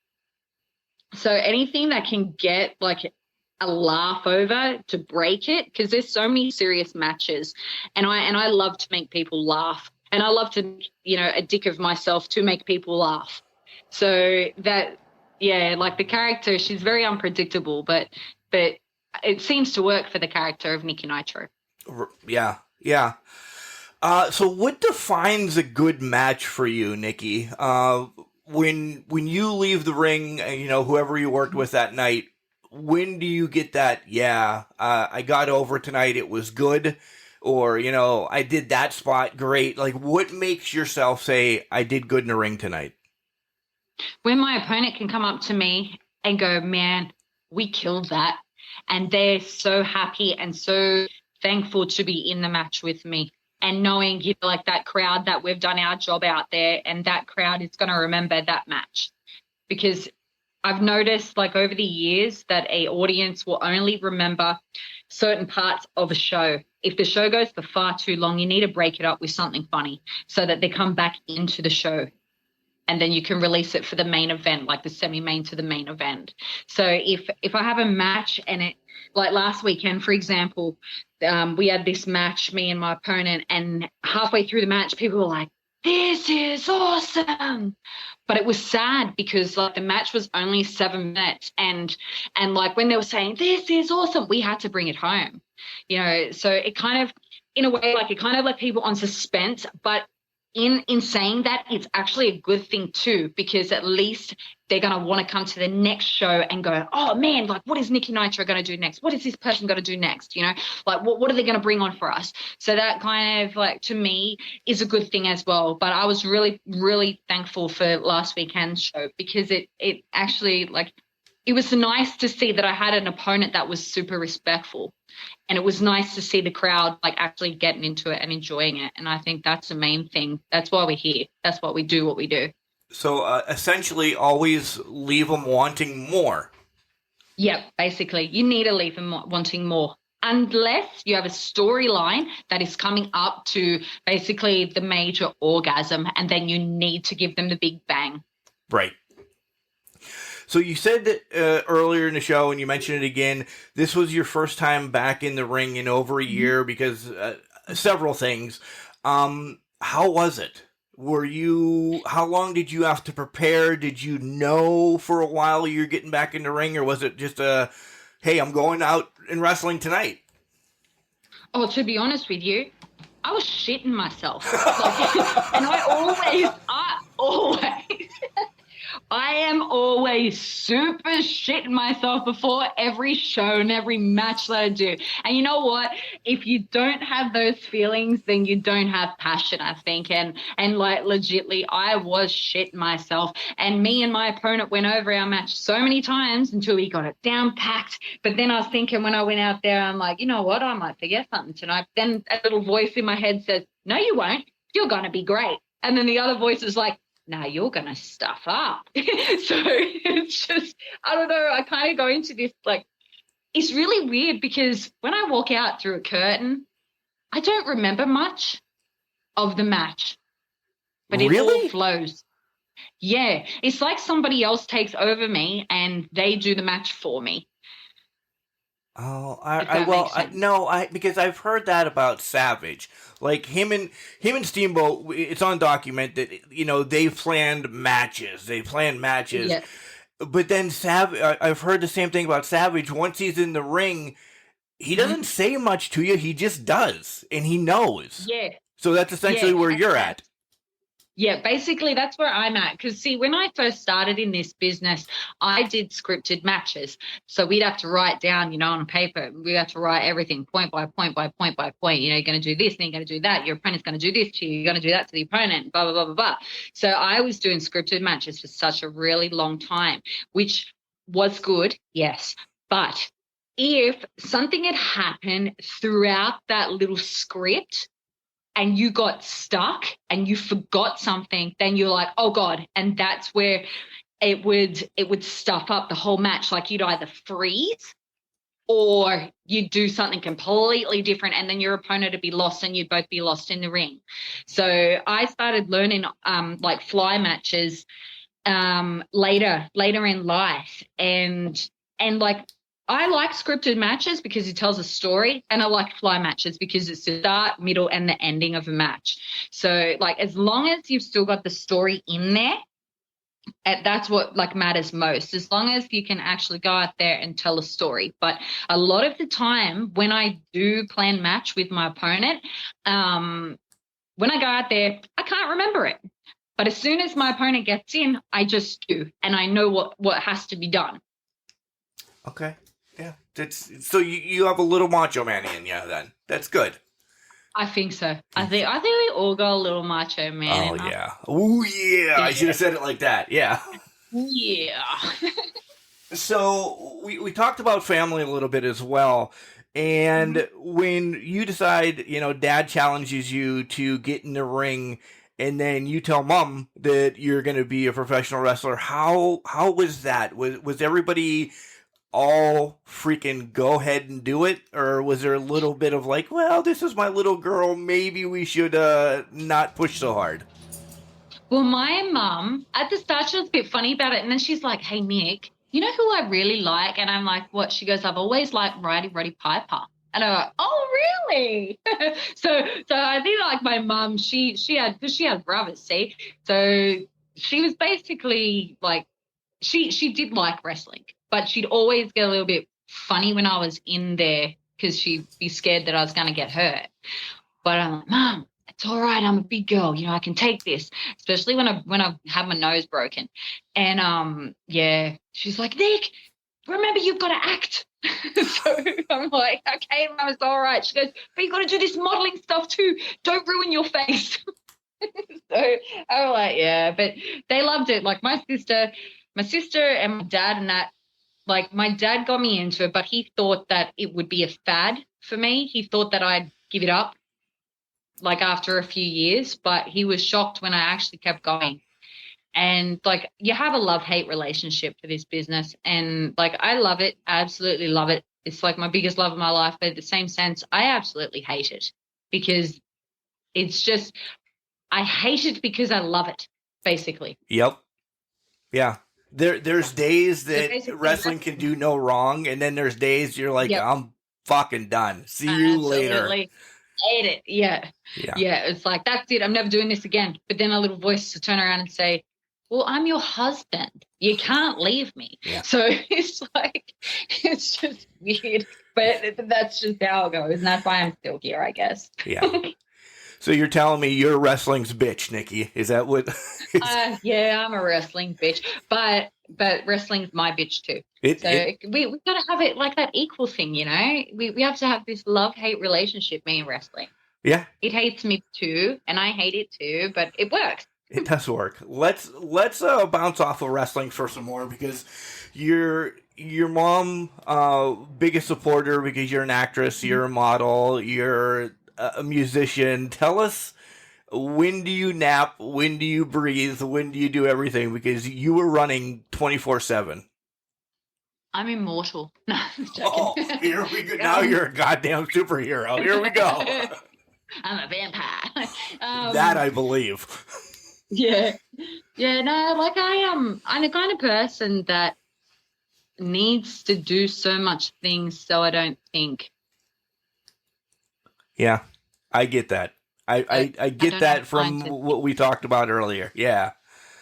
So anything that can get like a laugh over to break it, because there's so many serious matches and I love to make people laugh, and I love to a dick of myself to make people laugh. So that like the character, she's very unpredictable, but it seems to work for the character of Niki Nitro. Yeah. So what defines a good match for you, Niki? When you leave the ring, whoever you worked with that night, when do you get that, I got over tonight, it was good, or, I did that spot great? Like, what makes yourself say, I did good in the ring tonight? When my opponent can come up to me and go, man, we killed that. And they're so happy and so thankful to be in the match with me. And knowing, like that crowd that we've done our job out there, and that crowd is going to remember that match. Because I've noticed, like over the years, that a audience will only remember certain parts of a show. If the show goes for far too long, you need to break it up with something funny so that they come back into the show. And then you can release it for the main event, like the semi-main to the main event. So if I have a match and it, like last weekend, for example, we had this match, me and my opponent, and halfway through the match, people were like, this is awesome. But it was sad because like the match was only 7 minutes. And like when they were saying, this is awesome, we had to bring it home, so it kind of, in a way, like it kind of let people on suspense, but in saying that, it's actually a good thing too, because at least they're going to want to come to the next show and go, oh man, like what is Niki Nitro going to do next? What is this person going to do next? Like what are they going to bring on for us? So that kind of like, to me, is a good thing as well. But I was really, really thankful for last weekend's show, because it actually, like, it was nice to see that I had an opponent that was super respectful. And it was nice to see the crowd like actually getting into it and enjoying it. And I think that's the main thing. That's why we're here. That's why we do what we do. So essentially always leave them wanting more. Yeah, basically. You need to leave them wanting more. Unless you have a storyline that is coming up to basically the major orgasm, and then you need to give them the big bang. Right. So you said that earlier in the show, and you mentioned it again, this was your first time back in the ring in over a year because several things. How was it? How long did you have to prepare? Did you know for a while you're getting back in the ring, or was it just hey, I'm going out and wrestling tonight? Oh, to be honest with you, I was shitting myself. Like, and I am always super shitting myself before every show and every match that I do. And you know what? If you don't have those feelings, then you don't have passion, I think. And like legitly, I was shitting myself. And me and my opponent went over our match so many times until we got it down packed. But then I was thinking when I went out there, I'm like, you know what? I might forget something tonight. Then a little voice in my head says, no, you won't. You're going to be great. And then the other voice is like, now you're going to stuff up. So it's just, I don't know. I kind of go into this, like, it's really weird because when I walk out through a curtain, I don't remember much of the match, but it all flows. Yeah. It's like somebody else takes over me and they do the match for me. Oh, because I've heard that about Savage. Like him and Steamboat, it's on document that they planned matches. Yeah. But then I've heard the same thing about Savage. Once he's in the ring, he doesn't say much to you. He just does, and he knows. Yeah. So that's essentially where you're at. Yeah, basically that's where I'm at. Because, see, when I first started in this business, I did scripted matches. So we'd have to write down, on a paper. We have to write everything point by point by point by point. You're going to do this, then you're going to do that. Your opponent's going to do this to you. You're going to do that to the opponent, blah, blah, blah, blah, blah. So I was doing scripted matches for such a really long time, which was good, yes. But if something had happened throughout that little script, and you got stuck and you forgot something, then you're like, oh God. And that's where it would stuff up the whole match. Like you'd either freeze or you'd do something completely different, and then your opponent would be lost and you'd both be lost in the ring. So I started learning like fly matches later in life. And like, I like scripted matches because it tells a story, and I like fly matches because it's the start, middle, and the ending of a match. So, like, as long as you've still got the story in there, that's what like matters most. As long as you can actually go out there and tell a story. But a lot of the time, when I do plan match with my opponent, when I go out there, I can't remember it. But as soon as my opponent gets in, I just do, and I know what has to be done. Okay. Yeah, so you have a little Macho Man in you then. That's good. I think so. I think we all got a little Macho Man. Oh yeah. Oh yeah. I should have said it like that. Yeah. Yeah. So we talked about family a little bit as well. And when you decide, Dad challenges you to get in the ring, and then you tell Mom that you're going to be a professional wrestler, how was that? Was everybody all freaking go ahead and do it, or was there a little bit of like, well, this is my little girl, maybe we should not push so hard? Well, my mum at the start, she was a bit funny about it, and then she's like, hey Nick, you know who I really like? And I'm like, what? She goes, I've always liked Roddy Piper. And I'm like, oh really? so I think like my mum, she had brothers, see, so she was basically like, she did like wrestling, but she'd always get a little bit funny when I was in there because she'd be scared that I was going to get hurt. But I'm like, Mom, it's all right. I'm a big girl. I can take this, especially when I have my nose broken. And, yeah, she's like, Nick, remember, you've got to act. So I'm like, okay, Mom, it's all right. She goes, but you've got to do this modeling stuff too. Don't ruin your face. So I'm like, yeah, but they loved it. Like my sister and my dad and that, like my dad got me into it, but he thought that it would be a fad for me. He thought that I'd give it up like after a few years, but he was shocked when I actually kept going. And like you have a love-hate relationship for this business, and like I love it, absolutely love it. It's like my biggest love of my life, but at the same sense, I absolutely hate it because it's just, I hate it because I love it, basically. Yep. Yeah. There's days that wrestling can do no wrong, and then there's days you're like, yep, I'm fucking done. See you later. hate it. Yeah. Yeah. It's like, that's it. I'm never doing this again. But then a little voice to turn around and say, well, I'm your husband. You can't leave me. Yeah. So it's like, it's just weird. But that's just how it goes. And that's why I'm still here, I guess. Yeah. So you're telling me you're wrestling's bitch, Niki? Is that what? Yeah, I'm a wrestling bitch. But wrestling's my bitch too. We gotta have it like that equal thing, you know? We have to have this love-hate relationship, me and wrestling. Yeah. It hates me too, and I hate it too, but it works. It does work. Let's bounce off of wrestling for some more, because your mom, biggest supporter, because you're an actress, you're a model, you're a musician. Tell us, when do you nap? When do you breathe? When do you do everything? Because you were running 24/7. I'm immortal. No, I'm joking. Oh, here we go. Now you're a goddamn superhero. Here we go. I'm a vampire. That I believe. Yeah. Yeah, no, like I'm the kind of person that needs to do so much things so I don't think. Yeah, I get that. I get that from what we talked about earlier. Yeah.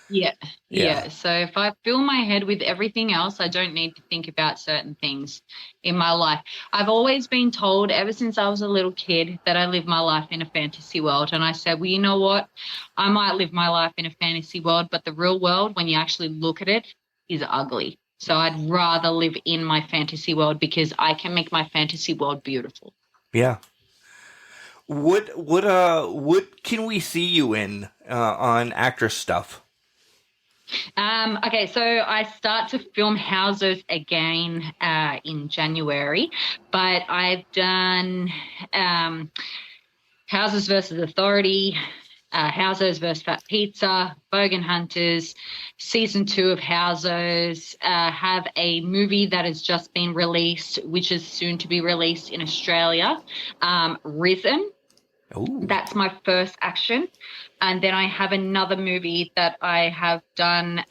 Yeah. So if I fill my head with everything else, I don't need to think about certain things in my life. I've always been told ever since I was a little kid that I live my life in a fantasy world. And I said, well, you know what? I might live my life in a fantasy world, but the real world, when you actually look at it, is ugly. So I'd rather live in my fantasy world because I can make my fantasy world beautiful. Yeah. What can we see you in on actress stuff? Okay, so I start to film Houses again in January, but I've done Houses versus Authority, Houses versus Fat Pizza, Bogan Hunters, season 2 of Houses, have a movie that has just been released, which is soon to be released in Australia, Risen. Ooh. That's my first action. And then I have another movie that I have done,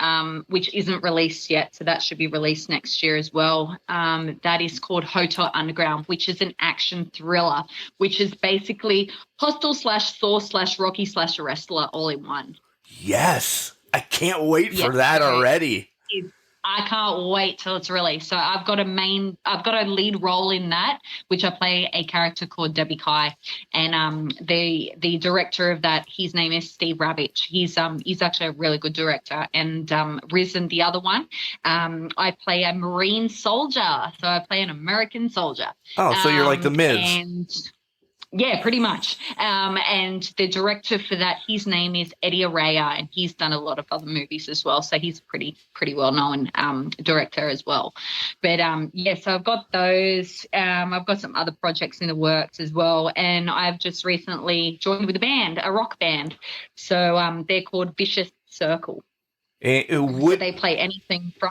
which isn't released yet, so that should be released next year as well. That is called Hotel Underground, which is an action thriller, which is basically Hostel / Saw / Rocky / Wrestler all in one. Yes. I can't wait for that already. I can't wait till it's released. So I've got a lead role in that, which I play a character called Debbie Kai, and the director of that, his name is Steve Ravitch. He's actually a really good director. And Risen, the other one, I play a Marine soldier, so I play an American soldier. Oh, so you're like the Miz. Yeah, pretty much. And the director for that, his name is Eddie Araya, and he's done a lot of other movies as well. So he's a pretty well-known director as well. But, so I've got those. I've got some other projects in the works as well. And I've just recently joined with a band, a rock band. So they're called Vicious Circle. So they play anything from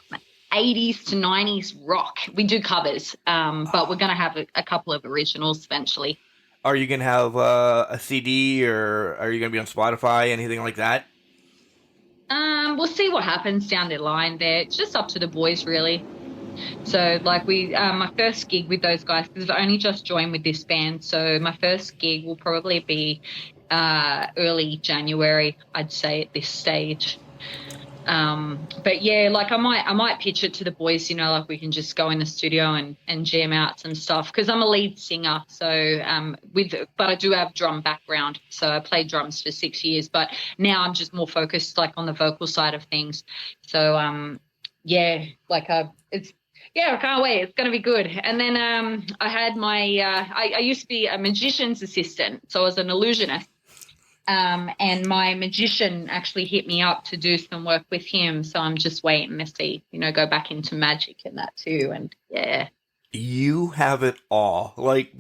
80s to 90s rock. We do covers, but we're going to have a couple of originals eventually. Are you going to have a CD, or are you going to be on Spotify, anything like that? We'll see what happens down the line there. It's just up to the boys, really. So, like, my first gig with those guys, because I've only just joined with this band, so my first gig will probably be early January, I'd say, at this stage. But yeah, like I might pitch it to the boys, you know, like we can just go in the studio and jam out some stuff, because I'm a lead singer. So, but I do have drum background. So I played drums for 6 years, but now I'm just more focused like on the vocal side of things. So, I can't wait. It's going to be good. And then, I had I used to be a magician's assistant. So I was an illusionist. And my magician actually hit me up to do some work with him. So I'm just waiting to see, you know, go back into magic and that too. And yeah. You have it all. Like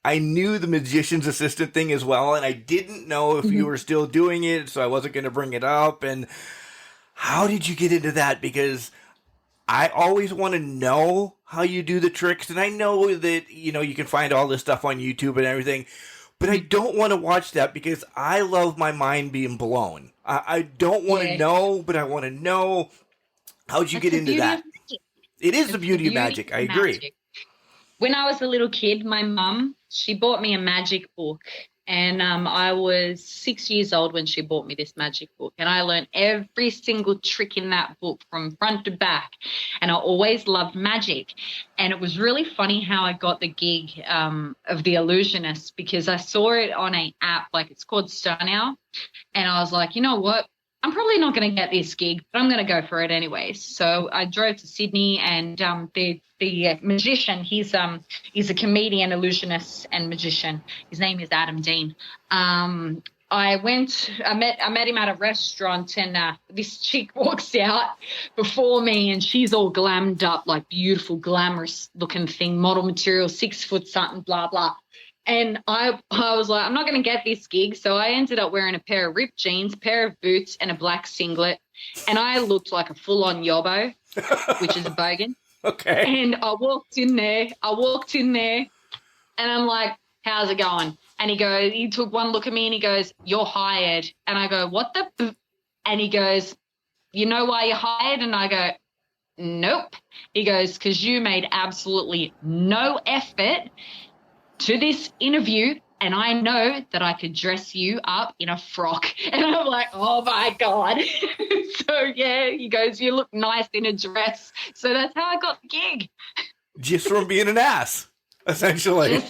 I knew the magician's assistant thing as well, and I didn't know if you were still doing it, so I wasn't going to bring it up. And how did you get into that? Because I always want to know how you do the tricks, and I know that, you know, you can find all this stuff on YouTube and everything. But I don't want to watch that because I love my mind being blown. I don't want to know, but I want to know. How'd you get into that? It is the beauty of magic. I agree. when I was a little kid, my mum, she bought me a magic book. And I was 6 years old when she bought me this magic book. And I learned every single trick in that book from front to back. And I always loved magic. And it was really funny how I got the gig of the illusionist, because I saw it on an app, like it's called Now. And I was like, you know what? I'm probably not going to get this gig, but I'm going to go for it anyways. So I drove to Sydney, and the magician, he's a comedian, illusionist, and magician. His name is Adam Dean. I met him at a restaurant, and this chick walks out before me, and she's all glammed up, like beautiful, glamorous looking thing, model material, 6 foot something, blah, blah. And I was like, I'm not going to get this gig. So I ended up wearing a pair of ripped jeans, pair of boots, and a black singlet. And I looked like a full-on yobbo, which is a bogan. Okay. And I walked in there, and I'm like, how's it going? And he took one look at me, and he goes, you're hired. And I go, what the? And he goes, you know why you're hired? And I go, nope. He goes, because you made absolutely no effort to this interview, and I know that I could dress you up in a frock. And I'm like, oh my God. So yeah, he goes, you look nice in a dress. So that's how I got the gig. Just from being an ass, essentially.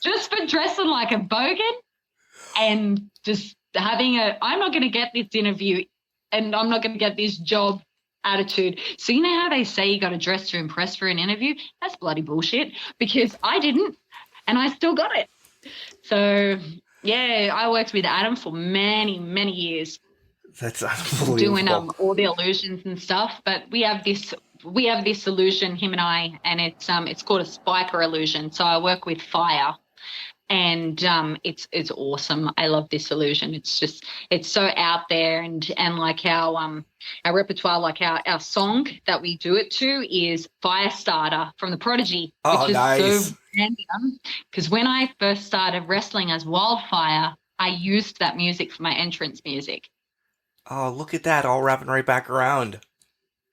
Just for dressing like a bogan, and just having I'm not going to get this interview, and I'm not going to get this job attitude. So you know how they say you got to dress to impress for an interview? That's bloody bullshit, because I didn't. And I still got it. So, yeah, I worked with Adam for many, many years. That's unbelievable. Doing all the illusions and stuff. But we have this illusion, him and I, and it's called a spiker illusion. So I work with fire, and it's awesome. I love this illusion. It's so out there, and like our repertoire, like our song that we do it to is Firestarter from the Prodigy, which is nice. so random, because when I first started wrestling as Wildfire, I used that music for my entrance music. Oh, look at that, all wrapping right back around.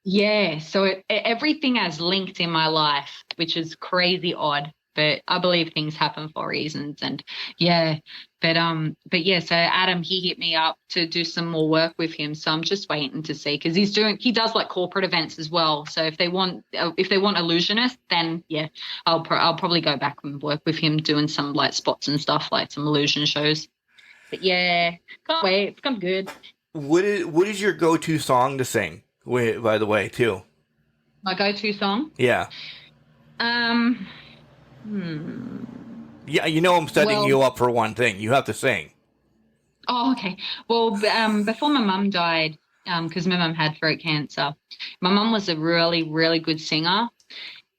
Yeah, so everything has linked in my life, which is crazy odd, but I believe things happen for reasons. And yeah, but yeah, so Adam, he hit me up to do some more work with him. So I'm just waiting to see, because he does like corporate events as well. So if they want illusionists, then yeah, I'll probably go back and work with him doing some like spots and stuff, like some illusion shows. But yeah, can't wait. It's come good. What is your go-to song to sing? By the way, too. My go-to song? Yeah. Yeah, you know I'm setting you up for one thing. You have to sing. Oh, okay. Well, before my mum died, because my mum had throat cancer, my mum was a really, really good singer,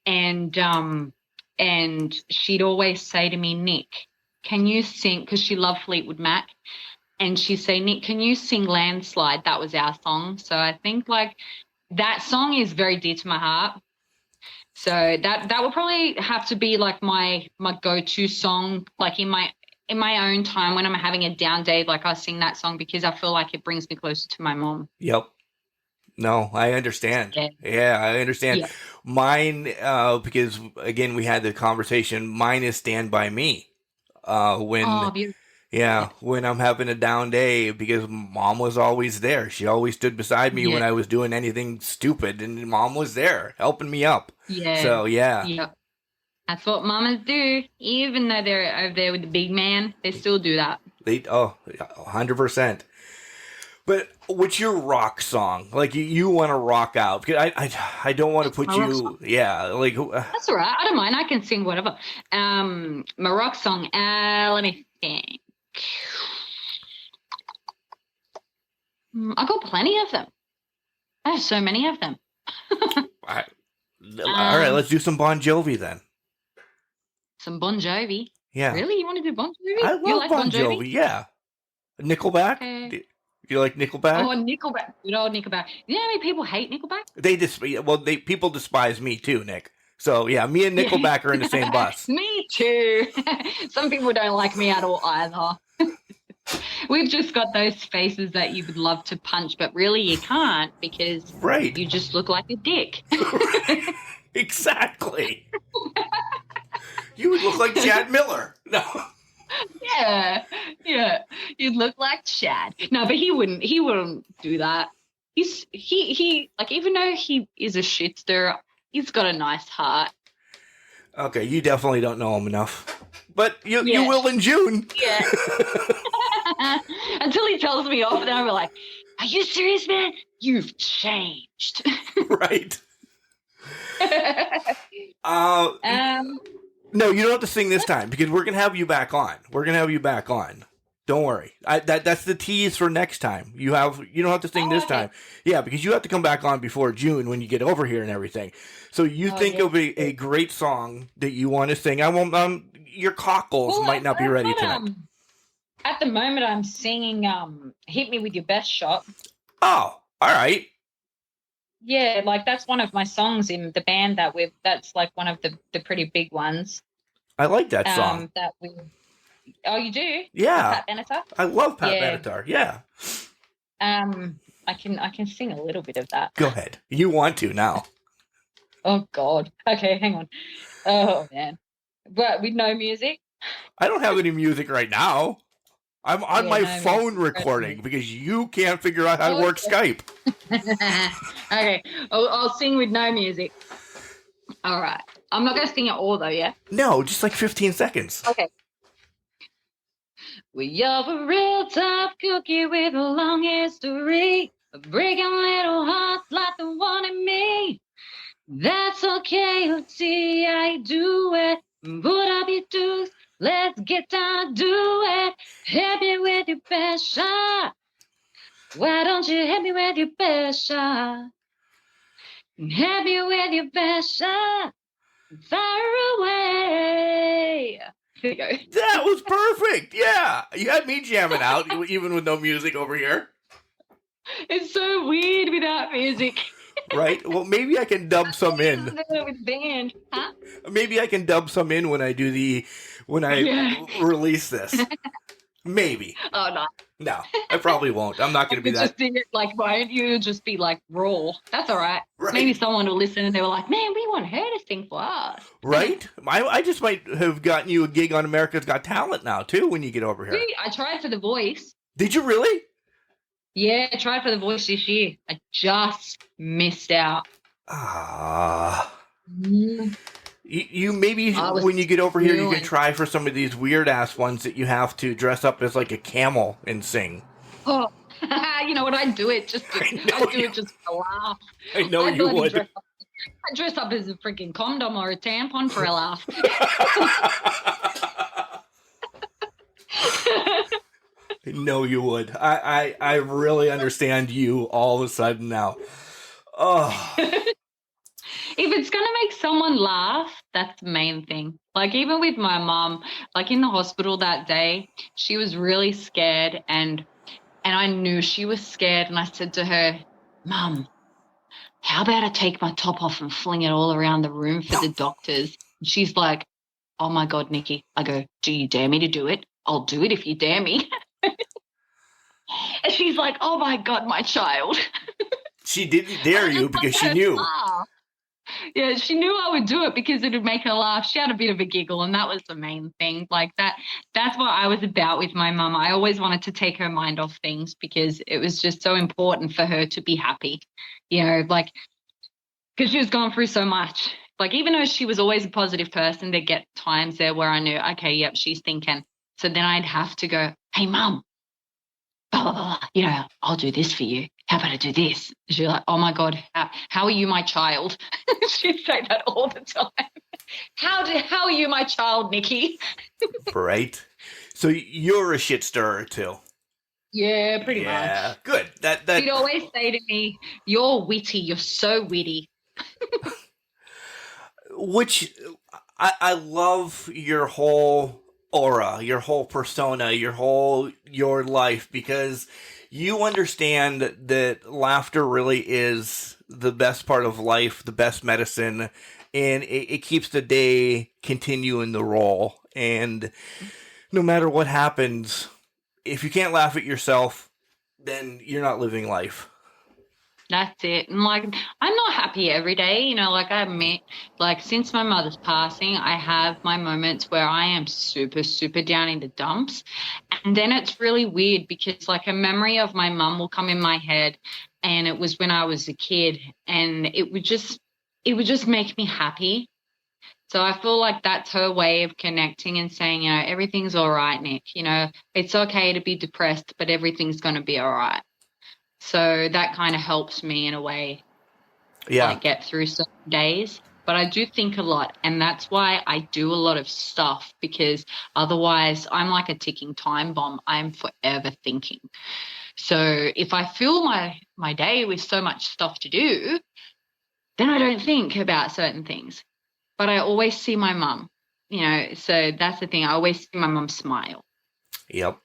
and she'd always say to me, Nick, can you sing? Because she loved Fleetwood Mac, and she'd say, Nick, can you sing Landslide? That was our song. So I think like that song is very dear to my heart. So that will probably have to be like my go-to song, like in my own time when I'm having a down day, like I sing that song because I feel like it brings me closer to my mom. Yep. No, I understand. Yeah, I understand. Yeah. Mine, because again, we had the conversation, mine is Stand By Me. When I'm having a down day, because mom was always there. She always stood beside me when I was doing anything stupid, and mom was there helping me up. Yeah. So, yeah. Yep. That's what mamas do. Even though they're over there with the big man, they still do that. 100%. But what's your rock song? Like, you want to rock out? Because I don't want to put you... Yeah, like... That's all right. I don't mind. I can sing whatever. My rock song, let me think. I got plenty of them. I have so many of them. All right, let's do some Bon Jovi then. Some Bon Jovi? Yeah. Really? You want to do Bon Jovi? I love Bon Jovi? Yeah. Nickelback? Okay. Do you like Nickelback? Oh, Nickelback. Good old Nickelback. You know how many people hate Nickelback? People despise me too, Nick. So, yeah, me and Nickelback are in the same bus. Me too. Some people don't like me at all either. We've just got those faces that you would love to punch, but really you can't because you just look like a dick. Exactly. You would look like Chad Miller. No. Yeah, you'd look like Chad. No, but he wouldn't do that. He like, even though he is a shit stirrer, he's got a nice heart. Okay, you definitely don't know him enough. But you Yeah. will in June. Yeah. Until he tells me off, then I'm like, are you serious, man? You've changed. Right. No, you don't have to sing this time because we're gonna have you back on. Don't worry. That's the tease for next time. You don't have to sing this time. Yeah, because you have to come back on before June when you get over here and everything. So you think of a great song that you want to sing. I won't. Your cockles might not be ready tonight. At the moment, I'm singing "Hit Me with Your Best Shot." Oh, all right. Yeah, like that's one of my songs in the band that's like one of the pretty big ones. I like that song. Oh, you do? Yeah. Pat Benatar? I love Pat Benatar. Yeah. I can sing a little bit of that. Go ahead. You want to now. Oh God. Okay, hang on. Oh man. But with no music? I don't have any music right now. I'm on my phone recording because you can't figure out how to work Skype. Okay. I'll sing with no music. All right. I'm not going to sing it all though, yeah? No, just like 15 seconds. Okay. We are a real tough cookie with a long history of breaking little hearts like the one in me. That's okay, let's see how you do it. Put up your dues, let's get down, do it. Hit me with your best shot. Why don't you hit me with your best shot? Hit me with your best shot. Fire away. Here you go. That was perfect. Yeah. You had me jamming out, even with no music over here. It's so weird without music. Right? Well, maybe I can dub some in. With band, huh? Maybe I can dub some in when I release this. Maybe. Oh, no. No, I probably won't. I'm not going to be that. Just sing it like mine. You just be like raw. That's all right. Right. Maybe someone will listen and they were like, man, we want her to sing for us. Right? I just might have gotten you a gig on America's Got Talent now, too, when you get over here. I tried for The Voice. Did you really? Yeah, I tried for The Voice this year. I just missed out. You maybe when you get over here, you can try for some of these weird ass ones that you have to dress up as like a camel and sing. Oh, you know what? I'd do it just for a laugh. I know you would. I'd dress up as a freaking condom or a tampon for a laugh. I know you would. I really understand you all of a sudden now. Oh. If it's going to make someone laugh, that's the main thing. Like, even with my mom, like in the hospital that day, she was really scared and I knew she was scared. And I said to her, Mum, how about I take my top off and fling it all around the room for the doctors? And she's like, oh, my God, Niki. I go, do you dare me to do it? I'll do it if you dare me. And she's like, oh, my God, my child. She didn't dare you because she knew. Yeah, she knew I would do it because it would make her laugh. She had a bit of a giggle, and that was the main thing. Like that's what I was about with my mum. I always wanted to take her mind off things because it was just so important for her to be happy, you know, like because she was going through so much. Like, even though she was always a positive person, there'd get times there where I knew, okay, yep, she's thinking. So then I'd have to go, hey, Mum, blah, blah, blah, you know, I'll do this for you. How about I do this? She's like, oh, my God, how are you my child? She'd say that all the time. How are you my child, Niki? Right. So you're a shit stirrer, too. Yeah, pretty much. Yeah, good. That She'd always say to me, you're witty. You're so witty. Which I love your whole aura, your whole persona, your life, because you understand that laughter really is the best part of life, the best medicine, and it keeps the day continuing to roll. And no matter what happens, if you can't laugh at yourself, then you're not living life. That's it. And like, I'm not happy every day, you know, like I admit, like since my mother's passing, I have my moments where I am super, super down in the dumps. And then it's really weird because like a memory of my mum will come in my head, and it was when I was a kid, and it would just make me happy. So I feel like that's her way of connecting and saying, you know, everything's all right, Nick. You know, it's okay to be depressed, but everything's going to be all right. So that kind of helps me in a way, Yeah. like get through some days. But I do think a lot, and that's why I do a lot of stuff, because otherwise I'm like a ticking time bomb. I'm forever thinking. So if I fill my day with so much stuff to do, then I don't think about certain things. But I always see my mum, you know, so that's the thing. I always see my mum smile. Yep.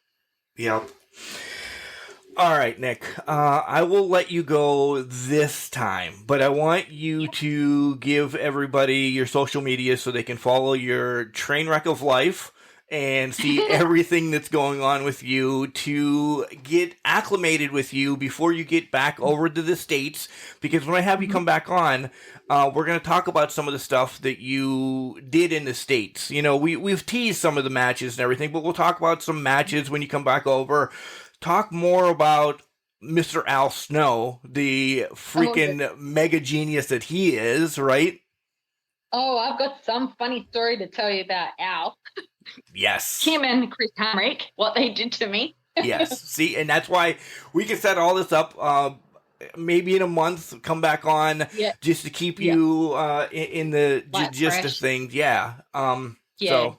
All right, Nick. I will let you go this time, but I want you to give everybody your social media so they can follow your train wreck of life and see everything that's going on with you, to get acclimated with you before you get back over to the States. Because when I have you come back on, we're going to talk about some of the stuff that you did in the States. You know, we've teased some of the matches and everything, but we'll talk about some matches when you come back over. Talk more about Mr. Al Snow, the freaking mega genius that he is, right? Oh, I've got some funny story to tell you about Al. Yes. Him and Chris Hamrick, what they did to me. Yes. See, and that's why we can set all this up. Maybe in a month, come back on just to keep you in the gist of things. Yeah. So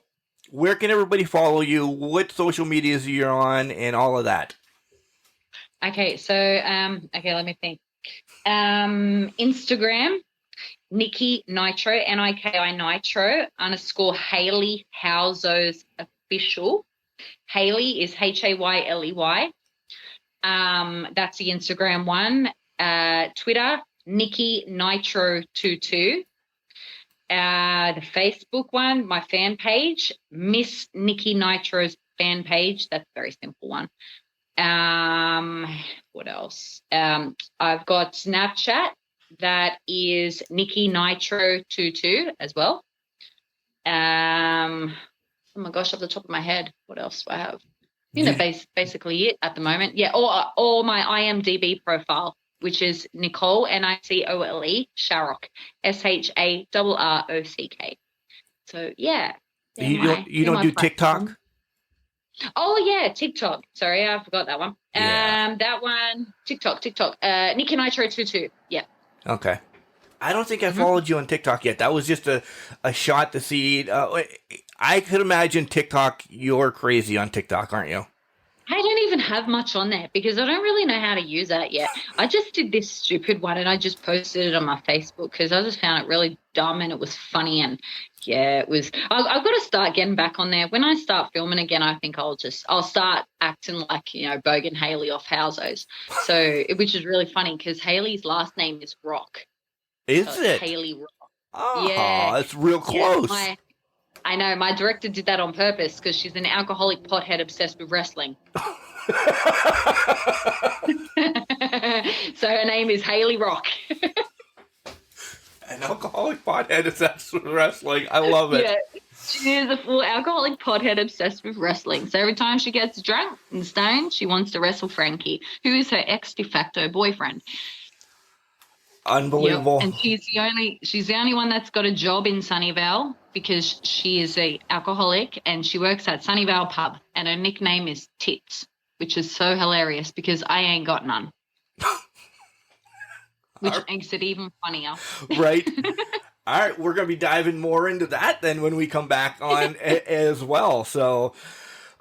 where can everybody follow you? What social medias you're on and all of that? Okay, so let me think. Instagram, Niki Nitro, Niki Nitro _ Hayley Howzo's official. Hayley is Hayley. That's the Instagram one. Twitter, Niki Nitro 22. The Facebook one, my fan page, Miss Niki Nitro's fan page. That's a very simple one. What else? I've got Snapchat. That is Niki Nitro 22 as well. Oh my gosh, off the top of my head, what else do I have? You know, basically it at the moment. Yeah, or my IMDb profile, which is Nicole, Nicole Sharrock, SHARROCK. So yeah. You don't do TikTok? Oh yeah, TikTok. Sorry, I forgot that one. Yeah. That one, TikTok. Niki Nitro 22. Yeah. Okay. I don't think I followed you on TikTok yet. That was just a shot to see. I could imagine TikTok, you're crazy on TikTok, aren't you? I don't even have much on there because I don't really know how to use that yet. I just did this stupid one and I just posted it on my Facebook because I just found it really dumb and it was funny, and yeah, it was. I've got to start getting back on there. When I start filming again, I think I'll start acting like, you know, Bogan Hayley off Housos. So, which is really funny because Hayley's last name is Rock. Is it? Hayley Rock. Oh, yeah, it's real close. Yeah, I know. My director did that on purpose because she's an alcoholic pothead obsessed with wrestling. So her name is Hayley Rock. An alcoholic pothead obsessed with wrestling. I love it. Yeah, she is a full alcoholic pothead obsessed with wrestling. So every time she gets drunk and stoned, she wants to wrestle Frankie, who is her ex de facto boyfriend. Unbelievable. Yep. And she's the only one that's got a job in Sunnyvale because she is a alcoholic and she works at Sunnyvale pub, and her nickname is Tits, which is so hilarious because I ain't got none. Which makes it even funnier. Right. All right, we're going to be diving more into that then when we come back on as well. So,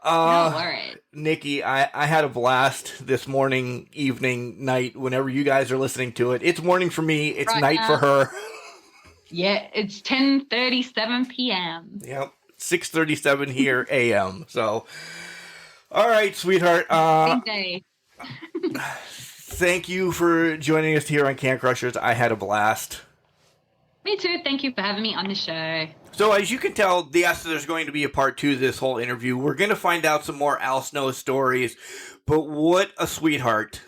No worries. Niki, I had a blast this morning, evening, night, whenever you guys are listening to it. It's morning for me. It's right night now. For her. Yeah, it's 10:37 p.m. Yep, 6:37 here a.m. So, all right, sweetheart. Big day. Thank you for joining us here on Can Crushers. I had a blast. Me too. Thank you for having me on the show. So as you can tell, yes, there's going to be a part 2 to this whole interview. We're going to find out some more Al Snow stories, but what a sweetheart.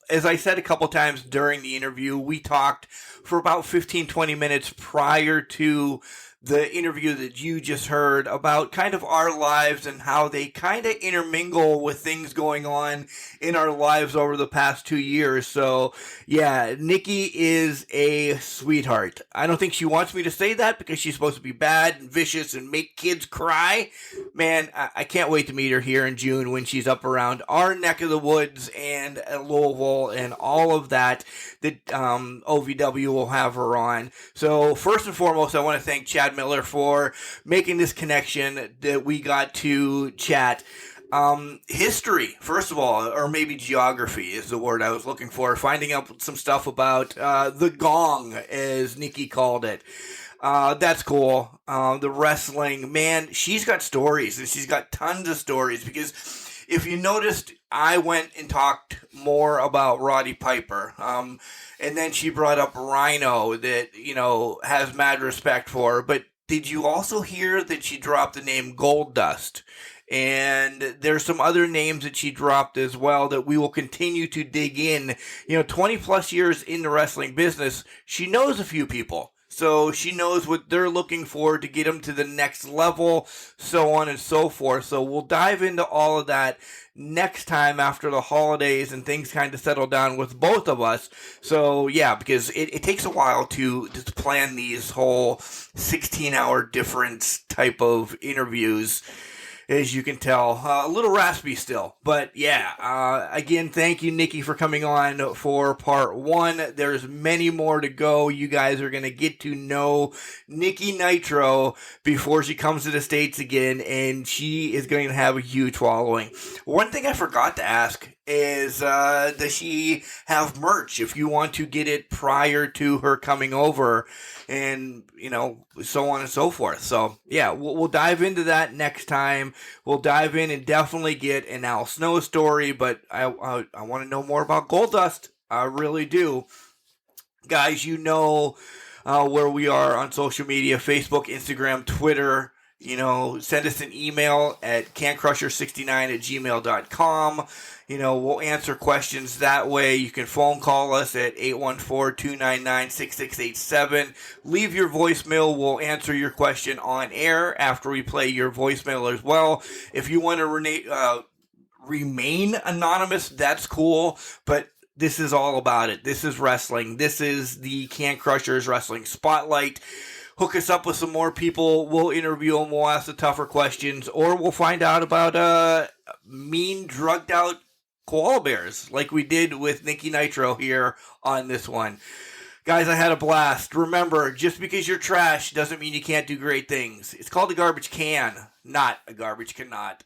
as I said a couple times during the interview, we talked for about 15, 20 minutes prior to the interview that you just heard about kind of our lives and how they kind of intermingle with things going on in our lives over the past 2 years. So, yeah, Niki is a sweetheart. I don't think she wants me to say that because she's supposed to be bad and vicious and make kids cry. Man, I can't wait to meet her here in June when she's up around our neck of the woods and Louisville and all of that OVW will have her on. So, first and foremost, I want to thank Chad Miller for making this connection that we got to chat. History, first of all, or maybe geography is the word I was looking for. Finding out some stuff about the gong, as Niki called it. That's cool. The wrestling, man, she's got stories, and she's got tons of stories, because if you noticed, I went and talked more about Roddy Piper. And then she brought up Rhino that, has mad respect for. But did you also hear that she dropped the name Goldust? And there's some other names that she dropped as well that we will continue to dig in. 20 plus years in the wrestling business, she knows a few people. So she knows what they're looking for to get them to the next level, so on and so forth. So we'll dive into all of that next time after the holidays and things kind of settle down with both of us. So yeah, because it takes a while to plan these whole 16-hour difference type of interviews. As you can tell, a little raspy still. But yeah, again, thank you, Niki, for coming on for part 1. There's many more to go. You guys are going to get to know Niki Nitro before she comes to the States again, and she is going to have a huge following. One thing I forgot to ask is, does she have merch if you want to get it prior to her coming over, and, so on and so forth. So, yeah, we'll dive into that next time. We'll dive in and definitely get an Al Snow story, but I want to know more about Goldust. I really do. Guys, where we are on social media, Facebook, Instagram, Twitter. Send us an email at cancrusher69@gmail.com. We'll answer questions that way. You can phone call us at 814-299-6687. Leave your voicemail. We'll answer your question on air after we play your voicemail as well. If you want to remain anonymous, that's cool, but this is all about it. This is wrestling. This is the Can Crushers Wrestling Spotlight. Hook us up with some more people. We'll interview them. We'll ask the tougher questions, or we'll find out about mean, drugged out koala bears like we did with Niki Nitro here on this one. Guys, I had a blast. Remember, just because you're trash doesn't mean you can't do great things. It's called a garbage can, not a garbage cannot.